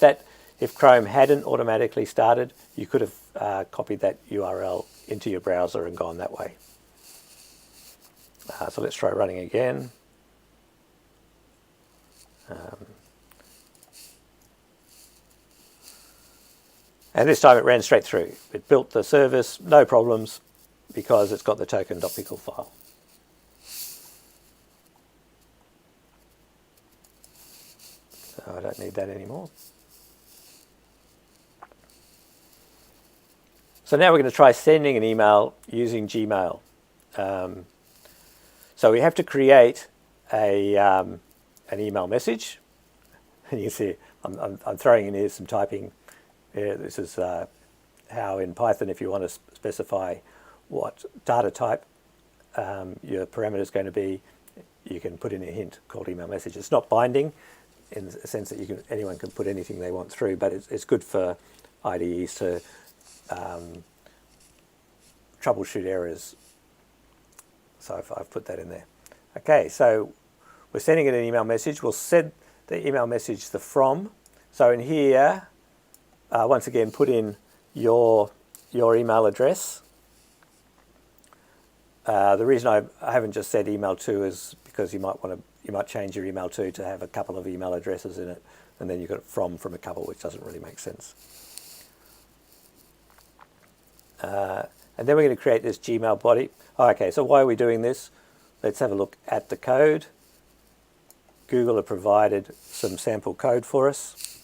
if Chrome hadn't automatically started, you could have copied that URL into your browser and gone that way. So let's try running again. And this time it ran straight through. It built the service, no problems, because it's got the token.pickle file. So I don't need that anymore. So now we're going to try sending an email using Gmail. So we have to create an email message. And you can see I'm throwing in here some typing. This is how in Python, if you want to specify what data type your parameter is going to be, you can put in a hint called email message. It's not binding in the sense that anyone can put anything they want through, but it's good for IDEs to troubleshoot errors. So I've put that in there. Okay, so we're sending it an email message. We'll send the email message the from. So in here, once again, put in your your email address. The reason I haven't just said email to is because you might change your email to have a couple of email addresses in it, and then you've got from a couple, which doesn't really make sense. And then we're going to create this Gmail body. Oh, okay, so why are we doing this? Let's have a look at the code. Google have provided some sample code for us.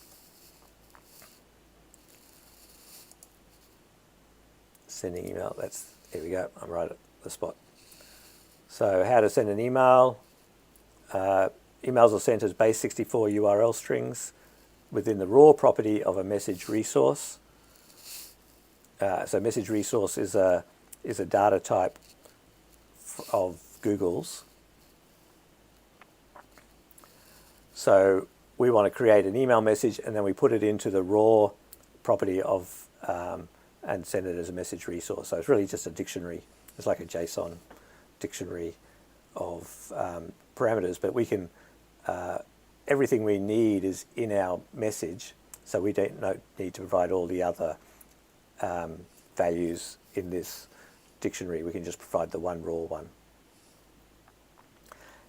Sending email, here we go, I'm right at the spot. So how to send an email. Emails are sent as base64 URL strings within the raw property of a message resource. So message resource is a data type of Google's. So we want to create an email message, and then we put it into the raw property of and send it as a message resource. So it's really just a dictionary. It's like a JSON dictionary of parameters, but we can everything we need is in our message, so we don't need to provide all the other values in this dictionary. We can just provide the one raw one.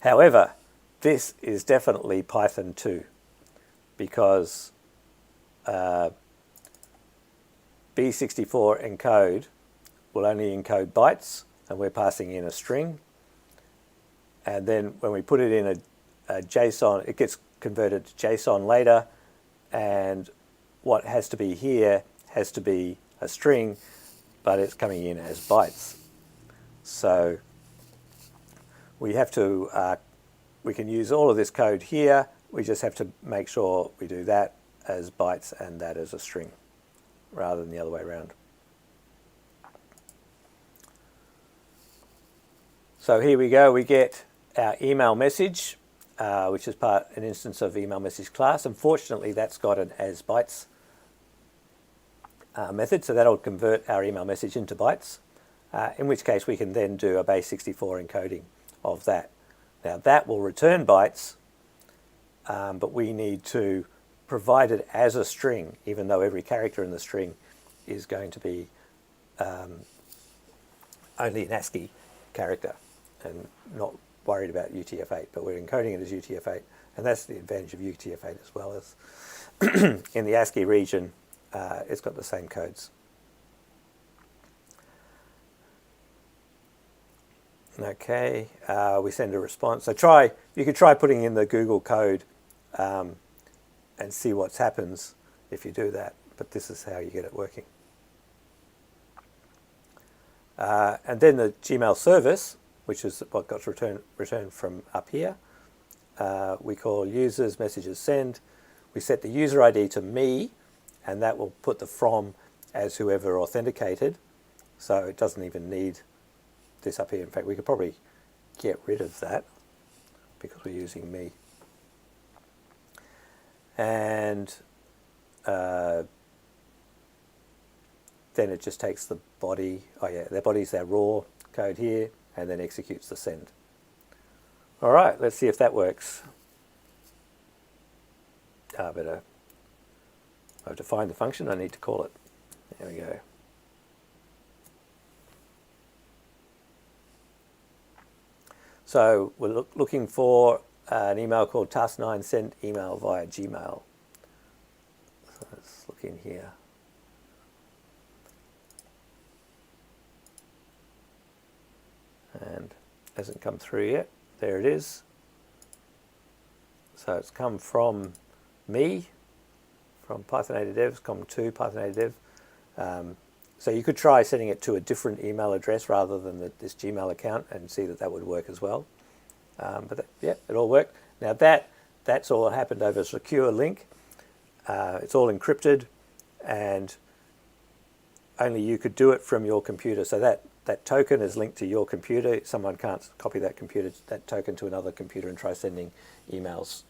However, this is definitely Python 2 because B64 encode will only encode bytes, and we're passing in a string. And then when we put it in a JSON, it gets converted to JSON later, and what has to be here has to be a string, but it's coming in as bytes. So we have to, we can use all of this code here. We just have to make sure we do that as bytes and that as a string, rather than the other way around. So here we go, we get our email message, which is an instance of email message class. Unfortunately, that's got an as bytes method, so that'll convert our email message into bytes, in which case we can then do a base64 encoding of that. Now that will return bytes, but we need to provide it as a string, even though every character in the string is going to be only an ASCII character and not worried about UTF-8, but we're encoding it as UTF-8, and that's the advantage of UTF-8 as well as in the ASCII region. It's got the same codes. Okay, we send a response. So you could try putting in the Google code and see what happens if you do that, but this is how you get it working. And then the Gmail service, which is what got returned from up here, we call users messages send. We set the user ID to me, and that will put the from as whoever authenticated, so it doesn't even need this up here. In fact, we could probably get rid of that because we're using me. And then it just takes the body, their body's their raw code here, and then executes the send. All right, let's see if that works. I have to find the function, I need to call it. There we go. So we're looking for an email called task9 send email via Gmail. So let's look in here. And hasn't come through yet. There it is. So it's come from me, from Python 8 Dev, come to Python 8 Dev. So you could try sending it to a different email address rather than this Gmail account and see that would work as well. But yeah, it all worked. Now that's all happened over a secure link. It's all encrypted, and only you could do it from your computer. So that token is linked to your computer. Someone can't copy that token to another computer and try sending emails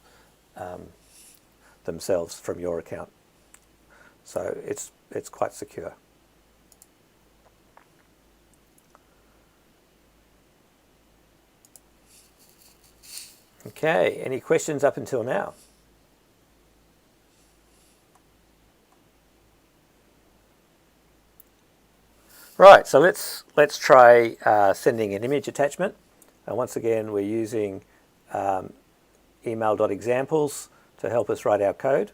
themselves from your account. So it's quite secure. Okay, any questions up until now? Right, so let's try sending an image attachment. And once again, we're using email.examples to help us write our code.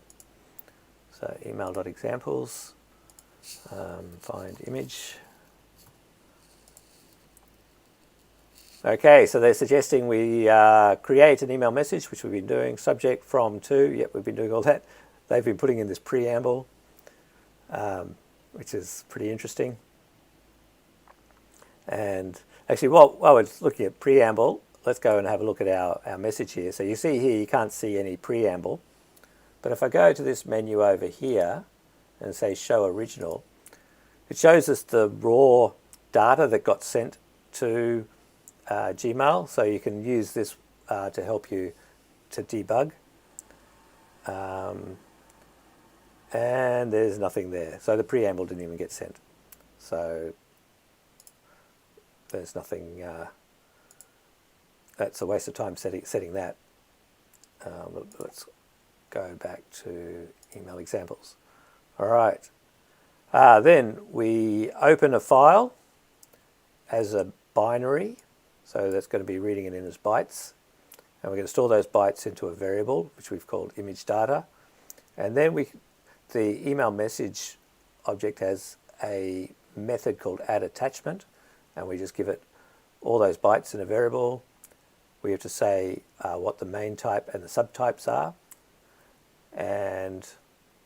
So email.examples, find image. Okay, so they're suggesting we create an email message, which we've been doing, subject from to. Yep, we've been doing all that. They've been putting in this preamble, which is pretty interesting. And actually, while we're looking at preamble, let's go and have a look at our message here. So you see here, you can't see any preamble. But if I go to this menu over here and say show original, it shows us the raw data that got sent to Gmail. So you can use this to help you to debug. And there's nothing there. So the preamble didn't even get sent. So there's nothing, that's a waste of time setting that. Let's go back to email examples. All right. Then we open a file as a binary. So that's going to be reading it in as bytes. And we're going to store those bytes into a variable, which we've called image data. And then the email message object has a method called add attachment. And we just give it all those bytes in a variable. We have to say what the main type and the subtypes are. And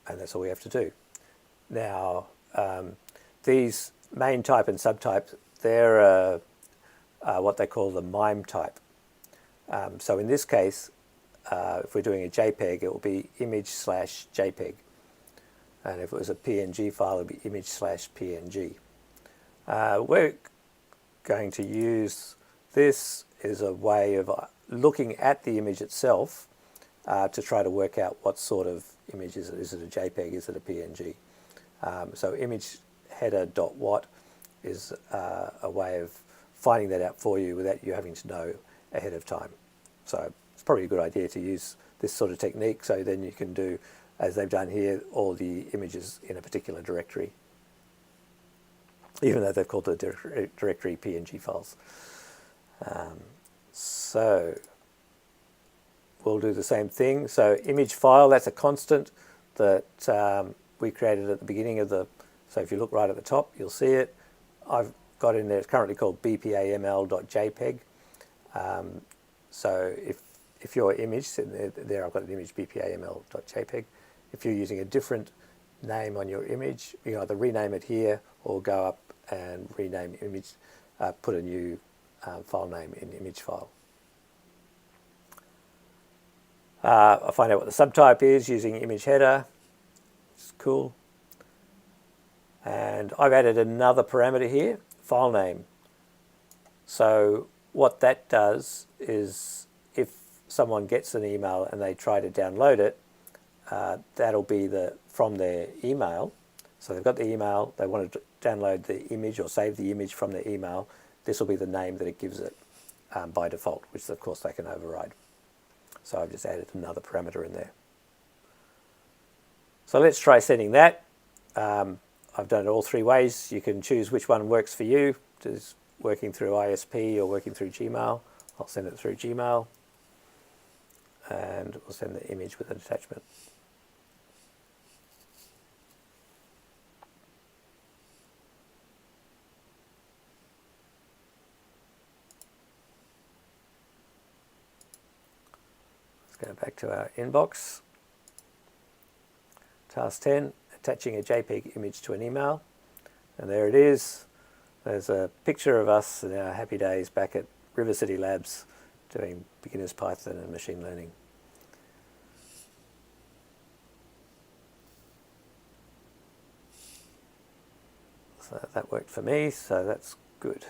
that's all we have to do. Now, these main type and subtypes, they're what they call the MIME type. So in this case, if we're doing a JPEG, it will be image/JPEG. And if it was a PNG file, it would be image/PNG. We're going to use this as a way of looking at the image itself to try to work out what sort of image is it. Is it a JPEG? Is it a PNG? So image header.what is a way of finding that out for you without you having to know ahead of time. So it's probably a good idea to use this sort of technique, so then you can do, as they've done here, all the images in a particular directory, even though they've called the directory PNG files. So we'll do the same thing. So image file, that's a constant that we created at the beginning of the, so if you look right at the top, you'll see it. I've got in there, it's currently called bpaml.jpg. So if your image, there I've got an image bpaml.jpg. If you're using a different name on your image, you can either rename it here or go up and rename image, put a new file name in image file. I'll find out what the subtype is using image header. It's cool. And I've added another parameter here, file name. So what that does is if someone gets an email and they try to download it, that'll be from their email. So they've got the email, they want to download the image or save the image from the email. This will be the name that it gives it by default, which of course they can override. So I've just added another parameter in there. So let's try setting that. I've done it all three ways. You can choose which one works for you. Just working through ISP or working through Gmail. I'll send it through Gmail. And we'll send the image with an attachment. Let's go back to our inbox. Task 10, attaching a JPEG image to an email. And there it is. There's a picture of us in our happy days back at River City Labs doing beginners Python and machine learning. So that worked for me, so that's good.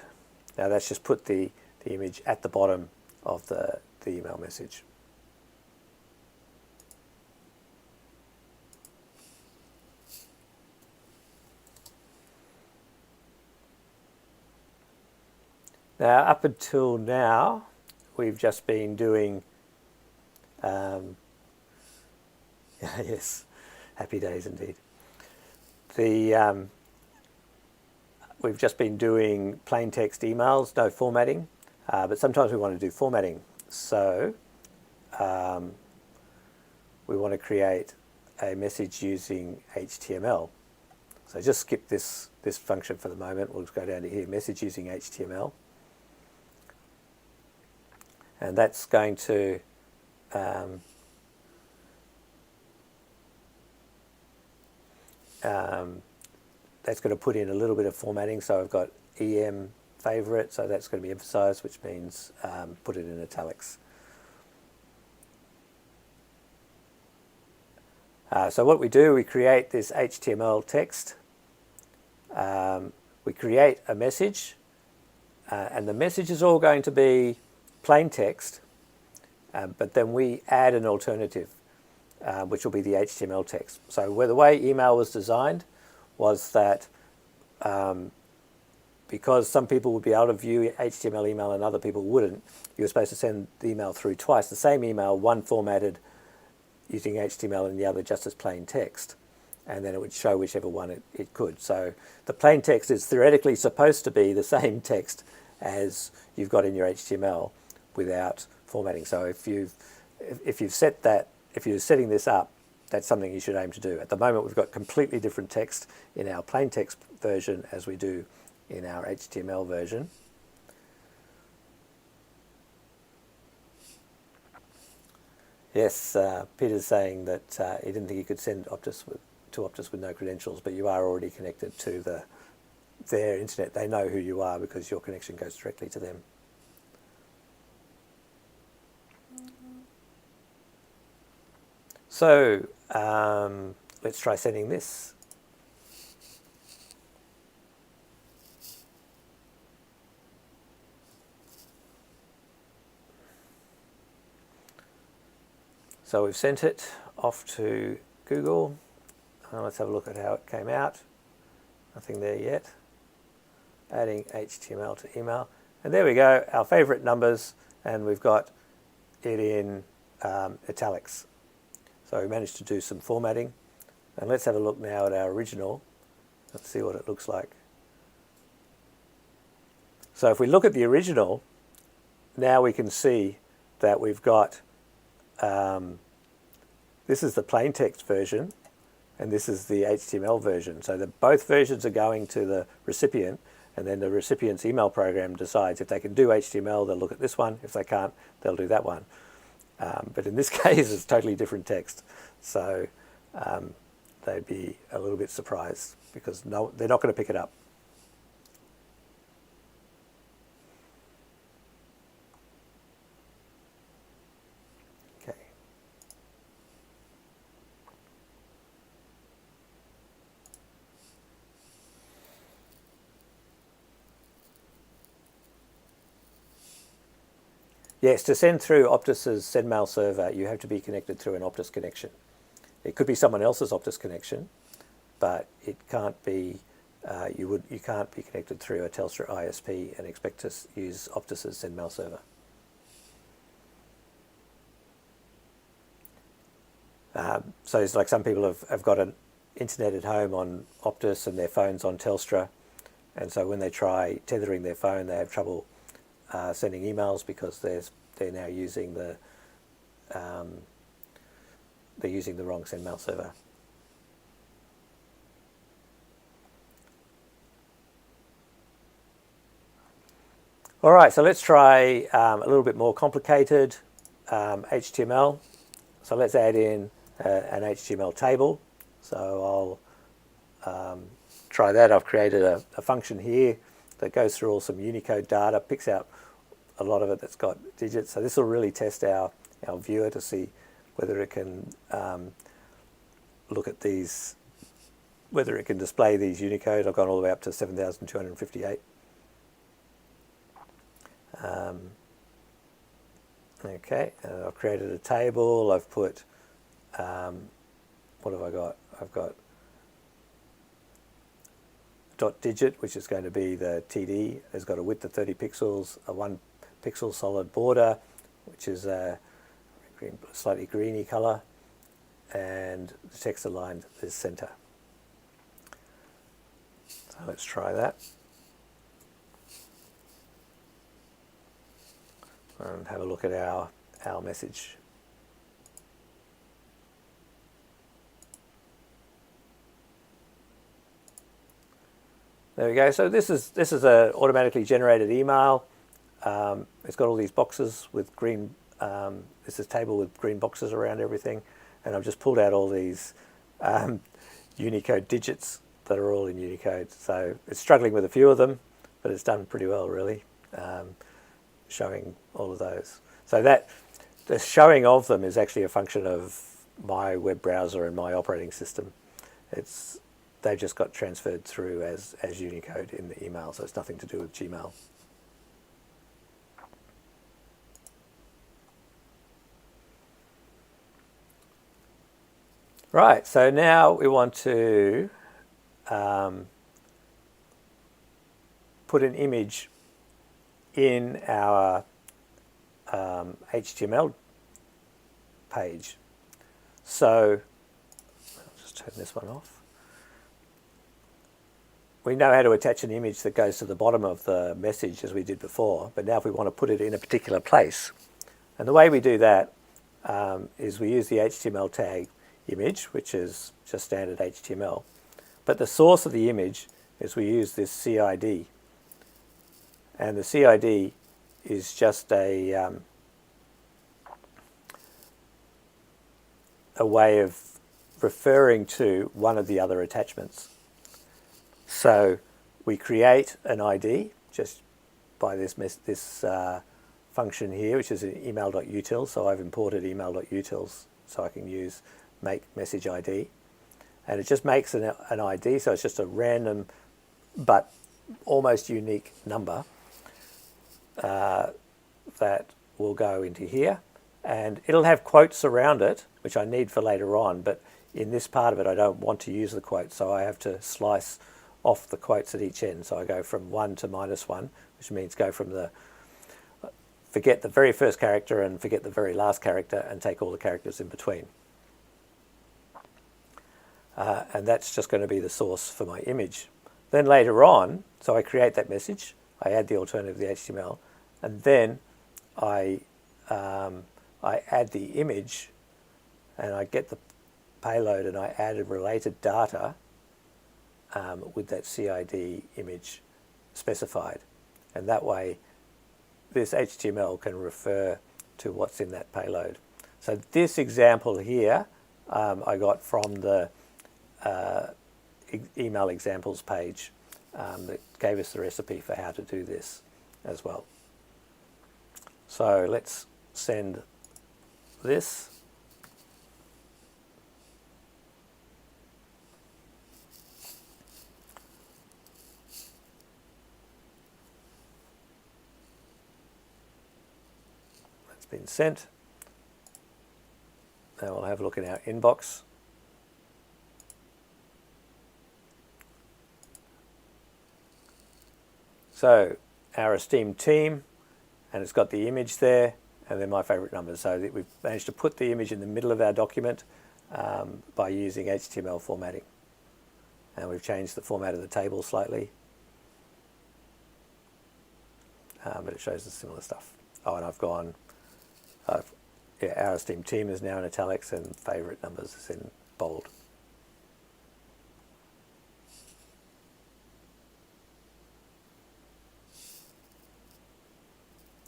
Now that's just put the image at the bottom of the email message. Now, up until now, we've just been doing, yes, happy days indeed. we've just been doing plain text emails, no formatting, but sometimes we want to do formatting. So we want to create a message using HTML. So just skip this function for the moment. We'll just go down to here, message using HTML. And that's going to put in a little bit of formatting. So I've got EM favorite, so that's going to be emphasized, which means put it in italics. So what we do, we create this HTML text. We create a message, and the message is all going to be plain text, but then we add an alternative, which will be the HTML text. So where the way email was designed was that because some people would be able to view HTML email and other people wouldn't, you were supposed to send the email through twice, the same email, one formatted using HTML and the other just as plain text, and then it would show whichever one it could. So the plain text is theoretically supposed to be the same text as you've got in your HTML without formatting. So if you're setting this up, that's something you should aim to do. At the moment, we've got completely different text in our plain text version as we do in our HTML version. Yes, Peter's saying that he didn't think he could send to Optus with no credentials, but you are already connected to their internet. They know who you are because your connection goes directly to them. So let's try sending this. So we've sent it off to Google. Let's have a look at how it came out. Nothing there yet. Adding HTML to email. And there we go, our favorite numbers, and we've got it in italics. So we managed to do some formatting. And let's have a look now at our original. Let's see what it looks like. So if we look at the original, now we can see that we've got, this is the plain text version, and this is the HTML version. So both versions are going to the recipient, and then the recipient's email program decides if they can do HTML, they'll look at this one. If they can't, they'll do that one. But in this case, it's totally different text. So they'd be a little bit surprised because they're not going to pick it up. Okay. Yes, to send through Optus's SendMail server, you have to be connected through an Optus connection. It could be someone else's Optus connection, but it can't be. You can't be connected through a Telstra ISP and expect to use Optus's SendMail server. So it's like some people have got an internet at home on Optus and their phone's on Telstra, and so when they try tethering their phone, they have trouble sending emails because they're now using the wrong SendMail server. All right, so let's try a little bit more complicated HTML. So let's add in an HTML table. So I'll try that. I've created a function here that goes through all some Unicode data, picks out a lot of it that's got digits. So this will really test our viewer to see whether it can look at these, whether it can display these Unicode. I've gone all the way up to 7,258. Okay, I've created a table. I've put, what have I got? I've got dot digit, which is going to be the TD. It's got a width of 30 pixels, a 1 pixel solid border, which is a slightly greeny color, and the text aligned is center. So let's try that. and have a look at our message. There we go. So this is a automatically generated email. It's got all these boxes with green. This is a table with green boxes around everything, and I've just pulled out all these Unicode digits that are all in Unicode. So it's struggling with a few of them, but it's done pretty well, really, showing all of those. So that the showing of them is actually a function of my web browser and my operating system. They've just got transferred through as Unicode in the email, so it's nothing to do with Gmail. Right, so now we want to put an image in our HTML page. So I'll just turn this one off. We know how to attach an image that goes to the bottom of the message as we did before, but now if we want to put it in a particular place, and the way we do that is we use the HTML tag image, which is just standard HTML, but the source of the image is we use this CID, and the CID is just a way of referring to one of the other attachments. So we create an ID just by this function here, which is an email.utils. So I've imported email.utils so I can use make message ID, and it just makes an ID. So it's just a random but almost unique number that will go into here, and it'll have quotes around it, which I need for later on. But in this part of it, I don't want to use the quotes, so I have to slice off the quotes at each end. So I go from 1 to -1, which means go from forget the very first character and forget the very last character and take all the characters in between. And that's just going to be the source for my image. Then later on, so I create that message, I add the alternative, the HTML, and then I add the image, and I get the payload, and I add a related data with that CID image specified. And that way, this HTML can refer to what's in that payload. So this example here, I got from the email examples page that gave us the recipe for how to do this as well. So let's send this. That's been sent. Now we'll have a look in our inbox. So our esteemed team, and it's got the image there, and then my favorite numbers. So we've managed to put the image in the middle of our document by using HTML formatting. And we've changed the format of the table slightly, but it shows the similar stuff. Oh, and I've gone, yeah, our esteemed team is now in italics, and favorite numbers is in bold.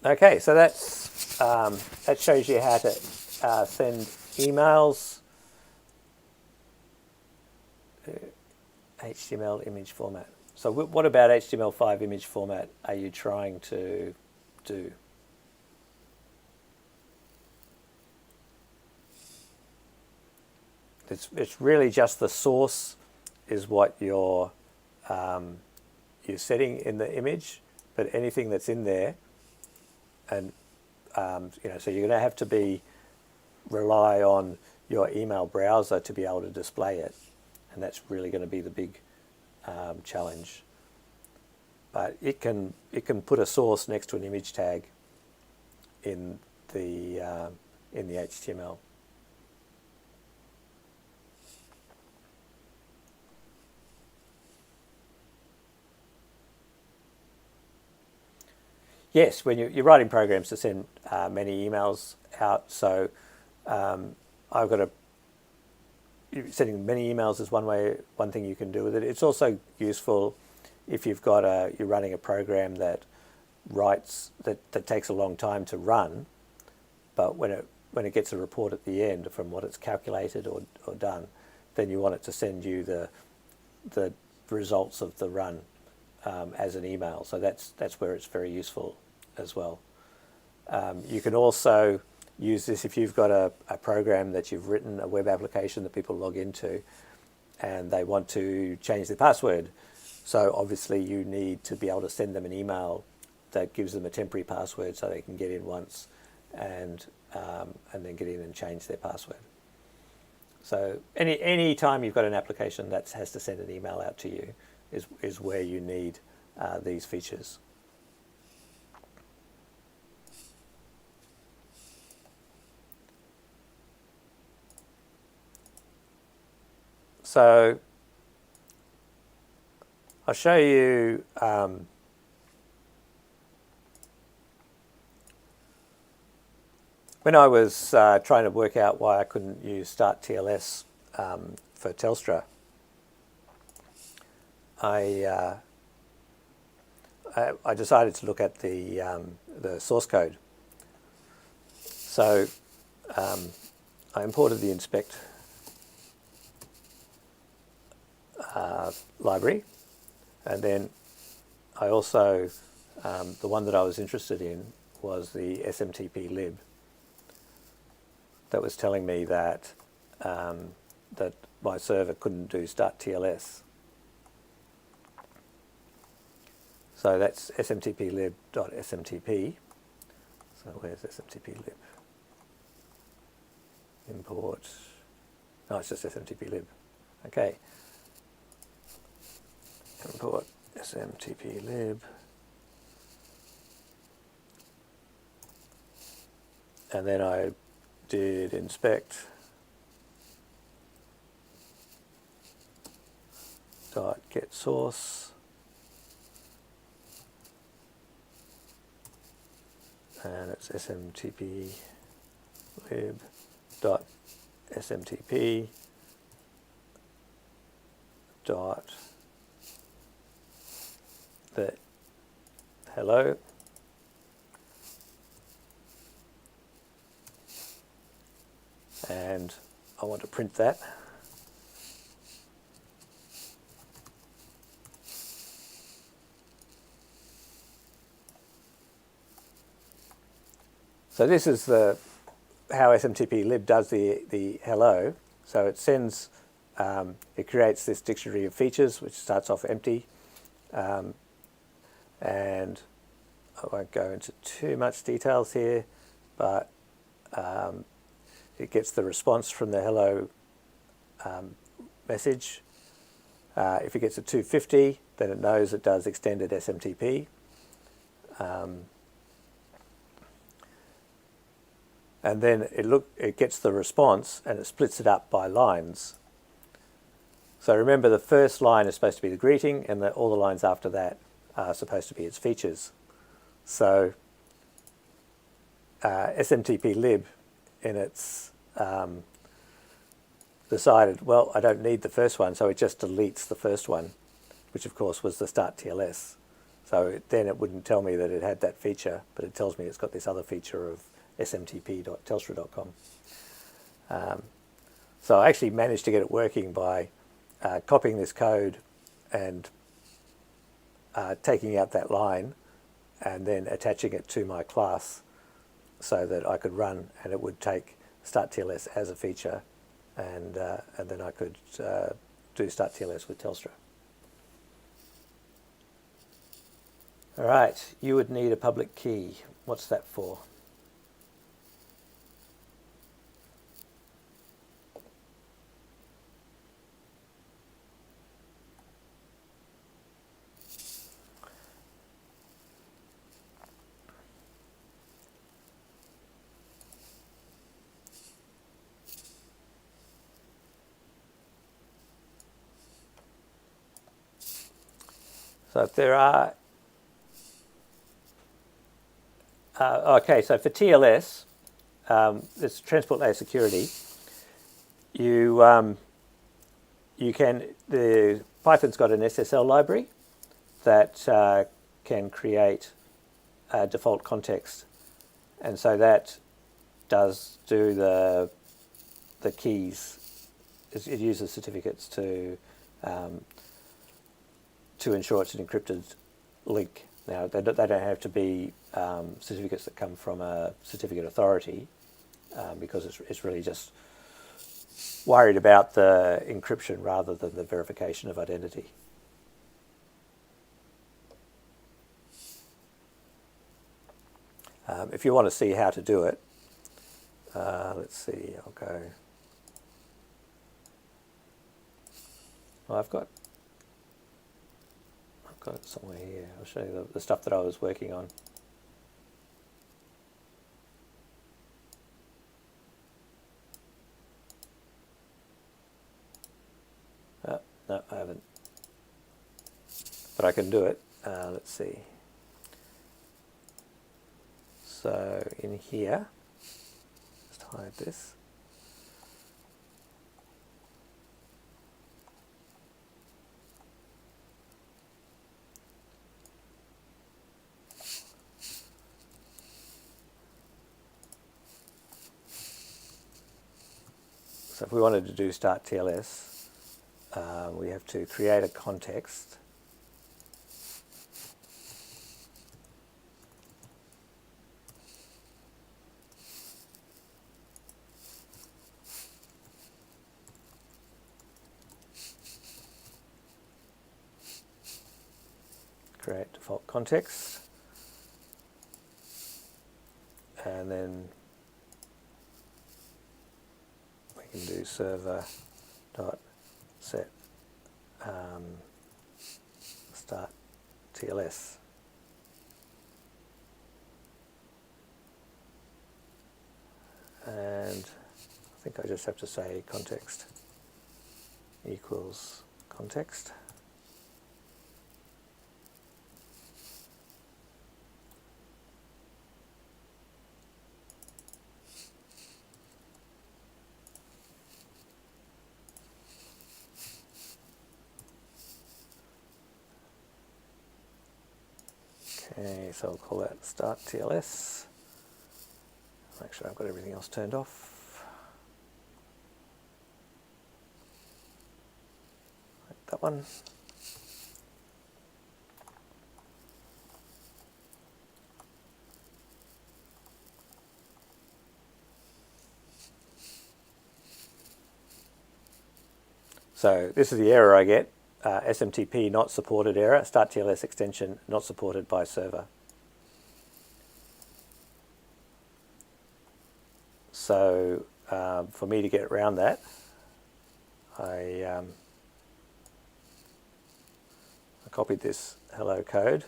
Okay, so that's that shows you how to send emails, HTML image format. So what about HTML5 image format are you trying to do? It's really just the source is what you're setting in the image, but anything that's in there. And so you're going to have to rely on your email browser to be able to display it, and that's really going to be the big challenge. But it can put a source next to an image tag in the HTML. Yes, when you're writing programs to send many emails out, so I've got sending many emails is one thing you can do with it. It's also useful if you've got you're running a program that that takes a long time to run, but when it gets a report at the end from what it's calculated or done, then you want it to send you the results of the run as an email. So that's where it's very useful as well. You can also use this if you've got a program that you've written, a web application that people log into, and they want to change their password. So obviously you need to be able to send them an email that gives them a temporary password so they can get in once and then get in and change their password. So any time you've got an application that has to send an email out to you is where you need these features. So I'll show you when I was trying to work out why I couldn't use Start TLS for Telstra, I decided to look at the source code. So I imported the inspect library, and then I also, the one that I was interested in was the SMTP lib that was telling me that that my server couldn't do Start TLS. So that's smtp lib.smtp. So where's smtp lib? Import. No, it's just smtp lib. Okay. Import smtp lib. And then I did inspect dot get source, and it's smtp lib dot smtp dot the hello, and I want to print that. So this is how SMTP lib does the hello. So it sends, it creates this dictionary of features which starts off empty, and I won't go into too much details here, but it gets the response from the hello message. If it gets a 250, then it knows it does extended SMTP. And then it gets the response and it splits it up by lines. So remember, the first line is supposed to be the greeting, and all the lines after that are supposed to be its features. So SMTP lib in its decided, well, I don't need the first one, so it just deletes the first one, which of course was the Start TLS. So then it wouldn't tell me that it had that feature, but it tells me it's got this other feature of smtp.telstra.com. So I actually managed to get it working by copying this code and taking out that line and then attaching it to my class so that I could run and it would take Start TLS as a feature, and then I could do Start TLS with Telstra. All right, you would need a public key. What's that for? So if there are Okay, so for TLS, this transport layer security, you the Python's got an SSL library that can create a default context, and so that does do the keys. It uses certificates to ensure it's an encrypted link. Now they don't have to be certificates that come from a certificate authority, because it's really just worried about the encryption rather than the verification of identity. If you want to see how to do it, let's see, I'll go. Well, I've got it somewhere here. I'll show you the stuff that I was working on. No, I haven't. But I can do it. Let's see. So in here, just hide this. So if we wanted to do start TLS, we have to create a context. Create default context, and then we can do server dot set start TLS. And I think I just have to say context equals context. Okay, so I'll call that start TLS. Make sure I've got everything else turned off. Like that one. So this is the error I get. SMTP not supported error, start TLS extension not supported by server. So for me to get around that, I copied this hello code.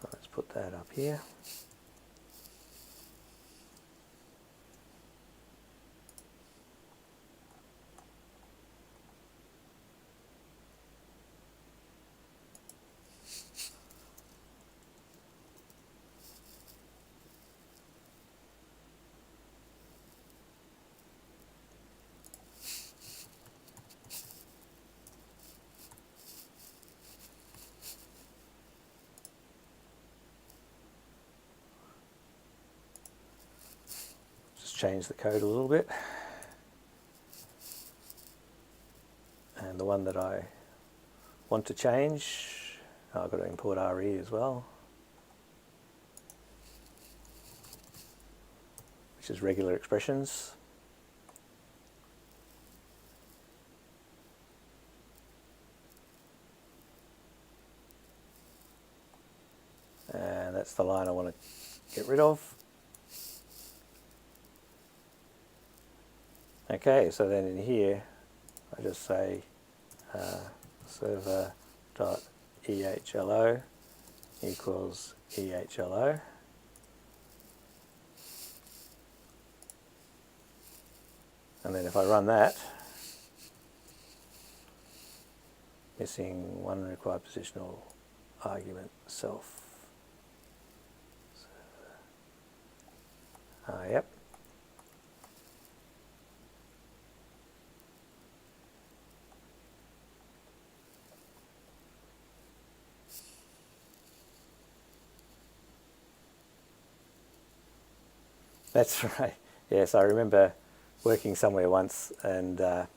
Let's put that up here. Change the code a little bit, and the one that I want to change, I've got to import RE as well, which is regular expressions. And that's the line I want to get rid of. Okay, so then in here, I just say server.ehlo equals ehlo. And then if I run that, missing one required positional argument self. Yep. That's right. Yes, I remember working somewhere once, and I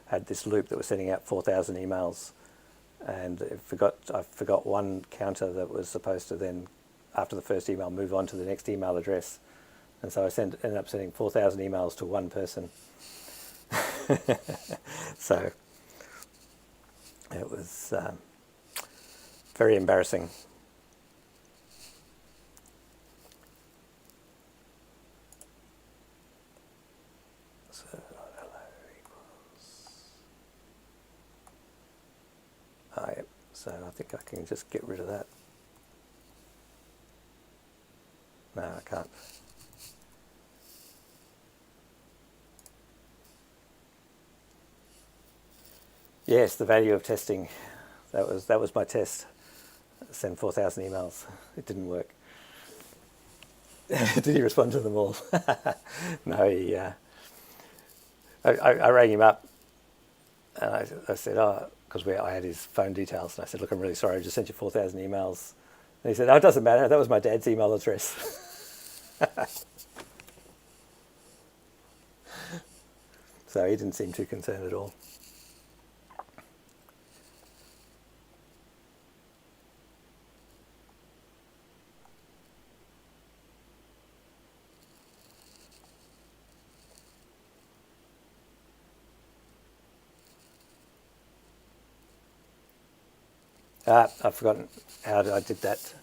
had this loop that was sending out 4,000 emails, and I forgot one counter that was supposed to then, after the first email, move on to the next email address, and so I ended up sending 4,000 emails to one person. So it was very embarrassing. So hello equals. Yep. So I think I can just get rid of that. No, I can't. Yes, the value of testing. That was my test. Send 4,000 emails. It didn't work. Did he respond to them all? No, he. I rang him up, and I said, because I had his phone details, and I said, look, I'm really sorry, I just sent you 4,000 emails. And he said, it doesn't matter, that was my dad's email address. So he didn't seem too concerned at all. I've forgotten how I did that.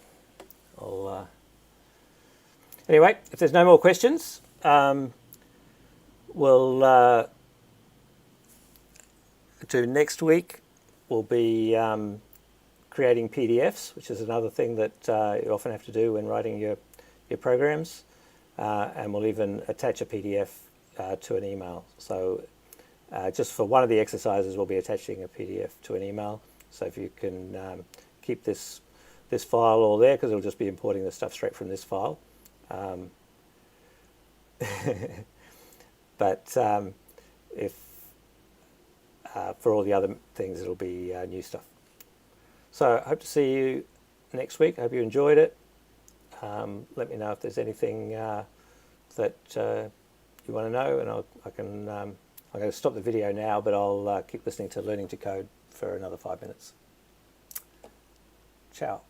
Anyway, if there's no more questions, we'll do next week. We'll be creating PDFs, which is another thing that you often have to do when writing your programs, and we'll even attach a PDF to an email. So just for one of the exercises, we'll be attaching a PDF to an email. So if you can keep this file all there, because it'll just be importing the stuff straight from this file. But if for all the other things, it'll be new stuff. So I hope to see you next week. I hope you enjoyed it. Let me know if there's anything that you want to know, and I'm going to stop the video now, but I'll keep listening to Learning to Code for another 5 minutes. Ciao.